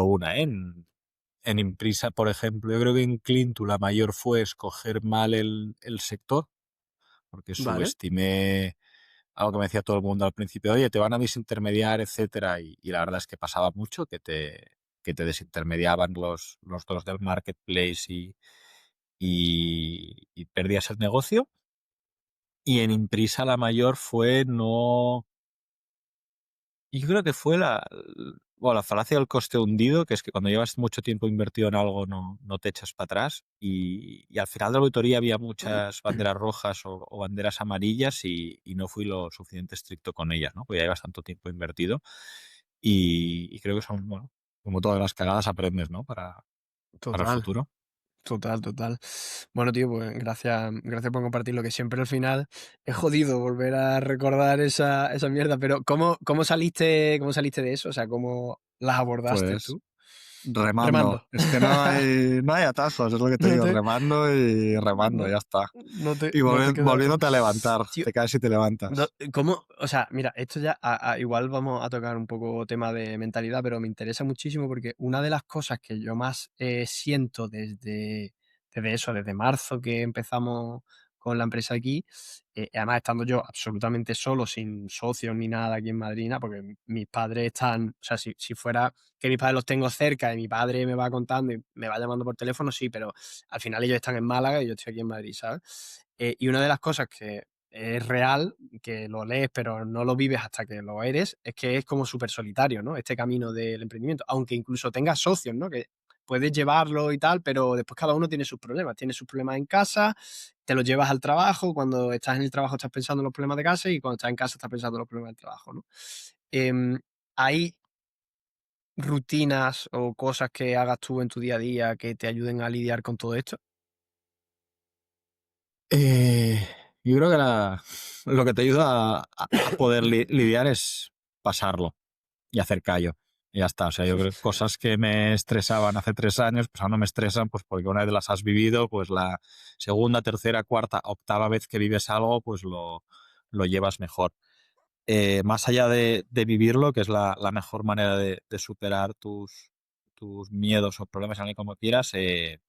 una. En Imprisa, por ejemplo, yo creo que en Clintu la mayor fue escoger mal el sector, porque Vale, subestimé algo que me decía todo el mundo al principio, oye, te van a desintermediar, etcétera, y la verdad es que pasaba mucho que te desintermediaban los dos del marketplace y perdías el negocio. Y en Imprisa la mayor fue no... Y yo creo que fue bueno, la falacia del coste hundido, que es que cuando llevas mucho tiempo invertido en algo no te echas para atrás. Y al final de la auditoría había muchas banderas rojas o banderas amarillas y no fui lo suficiente estricto con ellas, ¿no? Porque ya llevas tanto tiempo invertido. Y creo que son, bueno, como todas las cagadas aprendes, ¿no? Para el total. futuro. Total, total. Bueno, tío, pues gracias por compartir lo que siempre al final es jodido volver a recordar esa mierda, pero ¿cómo saliste de eso? O sea, ¿cómo las abordaste Pues tú? remando. Remando. Es que no hay atajos, es lo que te No digo, te, remando y remando, no, ya está. Y no te queda otra. volviéndote a levantar, Tío, te caes y te levantas. ¿cómo? O sea, mira, esto ya igual vamos a tocar un poco tema de mentalidad, pero me interesa muchísimo porque una de las cosas que yo más siento desde marzo que empezamos con la empresa aquí, además estando yo absolutamente solo, sin socios ni nada aquí en Madrid, nada, porque mis padres están, o sea, si fuera que mis padres los tengo cerca y mi padre me va contando y me va llamando por teléfono, sí, pero al final ellos están en Málaga y yo estoy aquí en Madrid, ¿sabes? Y una de las cosas que es real, que lo lees pero no lo vives hasta que lo eres, es que es como súper solitario, ¿no? Este camino del emprendimiento, aunque incluso tengas socios, ¿no? Que puedes llevarlo y tal, pero después cada uno tiene sus problemas en casa, te los llevas al trabajo, cuando estás en el trabajo estás pensando en los problemas de casa y cuando estás en casa estás pensando en los problemas del trabajo, ¿no? Em, ¿Hay rutinas o cosas que hagas tú en tu día a día que te ayuden a lidiar con todo esto? Eh, yo creo que lo que te ayuda a poder lidiar es pasarlo y hacer callo. Y ya está. O sea, yo creo que cosas que me estresaban hace 3 años, pues ahora no me estresan, pues porque una vez las has vivido, pues la segunda, tercera, cuarta, octava vez que vives algo, pues lo llevas mejor. Más allá de vivirlo, que es la mejor manera de superar tus miedos o problemas, en como quieras,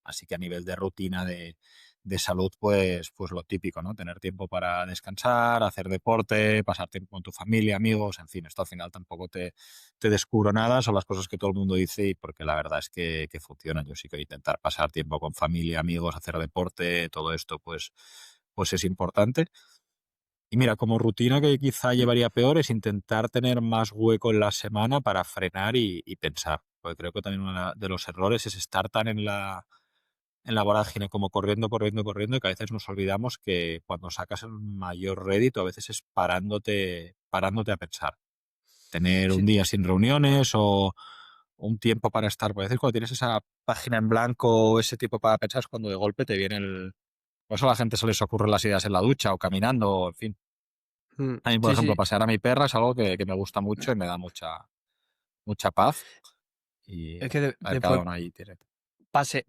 así que a nivel de rutina de salud, pues lo típico, ¿no? Tener tiempo para descansar, hacer deporte, pasar tiempo con tu familia, amigos, en fin, esto al final tampoco te descubro nada, son las cosas que todo el mundo dice y porque la verdad es que funcionan. Yo sí que intentar pasar tiempo con familia, amigos, hacer deporte, todo esto, pues es importante. Y mira, como rutina que quizá llevaría peor es intentar tener más hueco en la semana para frenar y pensar. Porque creo que también uno de los errores es estar tan en la vorágine como corriendo, corriendo, corriendo, que a veces nos olvidamos que cuando sacas el mayor rédito a veces es parándote a pensar. Tener un Sí. día sin reuniones o un tiempo para estar. Porque a veces cuando tienes esa página en blanco o ese tiempo para pensar es cuando de golpe te viene el... Por eso a la gente se les ocurren las ideas en la ducha o caminando, o en fin. A mí, por Sí, ejemplo, sí. pasear a mi perra es algo que me gusta mucho y me da mucha paz. Y Es que a ver, cada después uno ahí tiene.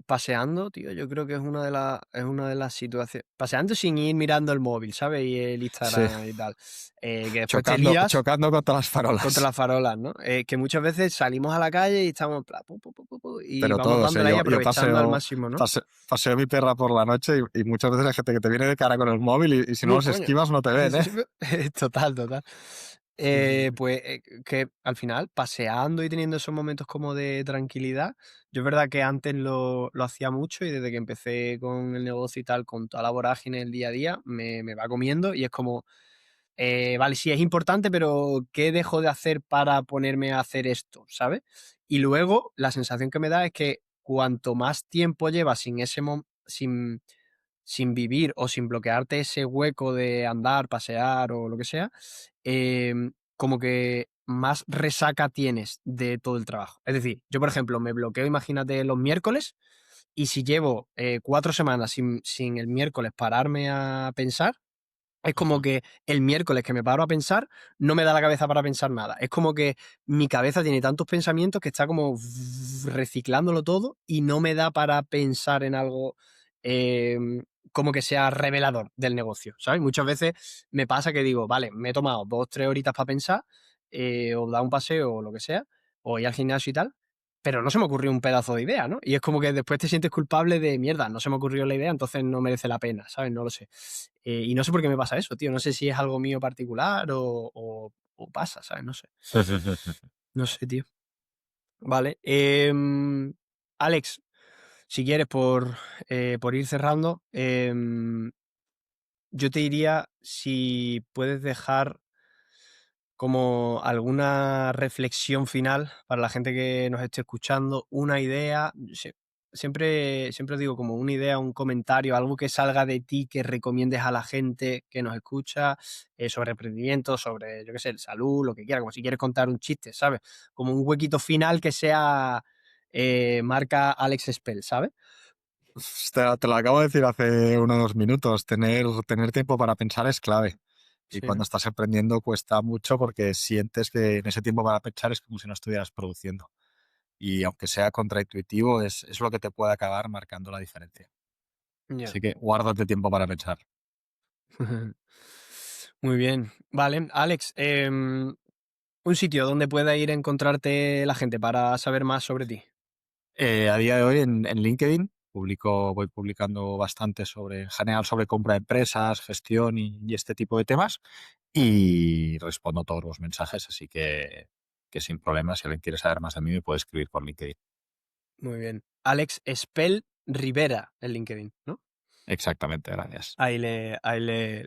paseando, tío, yo creo que es una de las situaciones. Paseando sin ir mirando el móvil, ¿sabes? Y el Sí, Instagram y tal. Que después te chocando, lías chocando contra las contra farolas. las farolas, ¿no? Que muchas veces salimos a la calle y estamos en plan, pu, pu, pu, pu, pu, y Pero vamos todos, ¿eh? dándole ahí Yo aprovechando al máximo, ¿no? paseo a mi perra por la noche y muchas veces hay gente que te viene de cara con el móvil y si no los Coño. esquivas no te ven, ¿eh? Total, total. Sí, sí, sí. Pues que al final, paseando y teniendo esos momentos como de tranquilidad, yo es verdad que antes lo hacía mucho y desde que empecé con el negocio y tal, con toda la vorágine del día a día, me va comiendo y es como, vale, sí es importante, pero ¿qué dejo de hacer para ponerme a hacer esto? ¿Sabes? Y luego la sensación que me da es que cuanto más tiempo llevas sin sin vivir o sin bloquearte ese hueco de andar, pasear o lo que sea, como que más resaca tienes de todo el trabajo. Es decir, yo, por ejemplo, me bloqueo, imagínate, los miércoles y si llevo 4 semanas sin el miércoles pararme a pensar, es como Ujú. que el miércoles que me paro a pensar, no me da la cabeza para pensar nada. Es como que mi cabeza tiene tantos pensamientos que está como reciclándolo todo y no me da para pensar en algo como que sea revelador del negocio, ¿sabes? Muchas veces me pasa que digo, vale, me he tomado 2, 3 horitas para pensar, o dar un paseo o lo que sea, o ir al gimnasio y tal, pero no se me ocurrió un pedazo de idea, ¿no? Y es como que después te sientes culpable de mierda, no se me ocurrió la idea, entonces no merece la pena, ¿sabes? No lo sé. Y no sé por qué me pasa eso, tío. No sé si es algo mío particular o pasa, ¿sabes? No sé. Sí, sí, sí, sí, sí. No sé, tío. Vale. Alex, si quieres, por ir cerrando, yo te diría si puedes dejar como alguna reflexión final para la gente que nos esté escuchando, una idea, siempre os digo como una idea, un comentario, algo que salga de ti que recomiendes a la gente que nos escucha sobre emprendimiento, sobre, yo qué sé, salud, lo que quiera, como si quieres contar un chiste, ¿sabes? Como un huequito final que sea marca Alex Spell, ¿sabes? Te lo acabo de decir hace unos minutos. Tener tiempo para pensar es clave. Y Sí, cuando ¿no? estás emprendiendo cuesta mucho porque sientes que en ese tiempo para pensar es como si no estuvieras produciendo. Y aunque sea contraintuitivo, es lo que te puede acabar marcando la diferencia. Ya. Así que guárdate tiempo para pensar. Muy bien. Vale, Alex, un sitio donde pueda ir a encontrarte la gente para saber más sobre ti. A día de hoy en LinkedIn voy publicando bastante en general sobre compra de empresas, gestión y este tipo de temas y respondo todos los mensajes, así que sin problema, si alguien quiere saber más de mí me puede escribir por LinkedIn. Muy bien. Alex Spell Rivera en LinkedIn, ¿no? Exactamente, gracias. Ahí le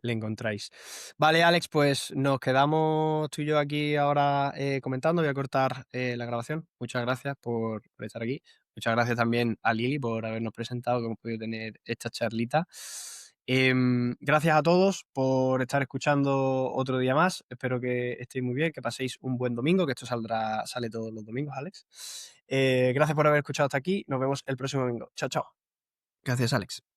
encontráis. Vale, Alex, pues nos quedamos tú y yo aquí ahora comentando. Voy a cortar la grabación. Muchas gracias por estar aquí. Muchas gracias también a Lili por habernos presentado, que hemos podido tener esta charlita. Gracias a todos por estar escuchando otro día más. Espero que estéis muy bien, que paséis un buen domingo, que esto sale todos los domingos, Alex. Gracias por haber escuchado hasta aquí. Nos vemos el próximo domingo. Chao, chao. Gracias, Alex.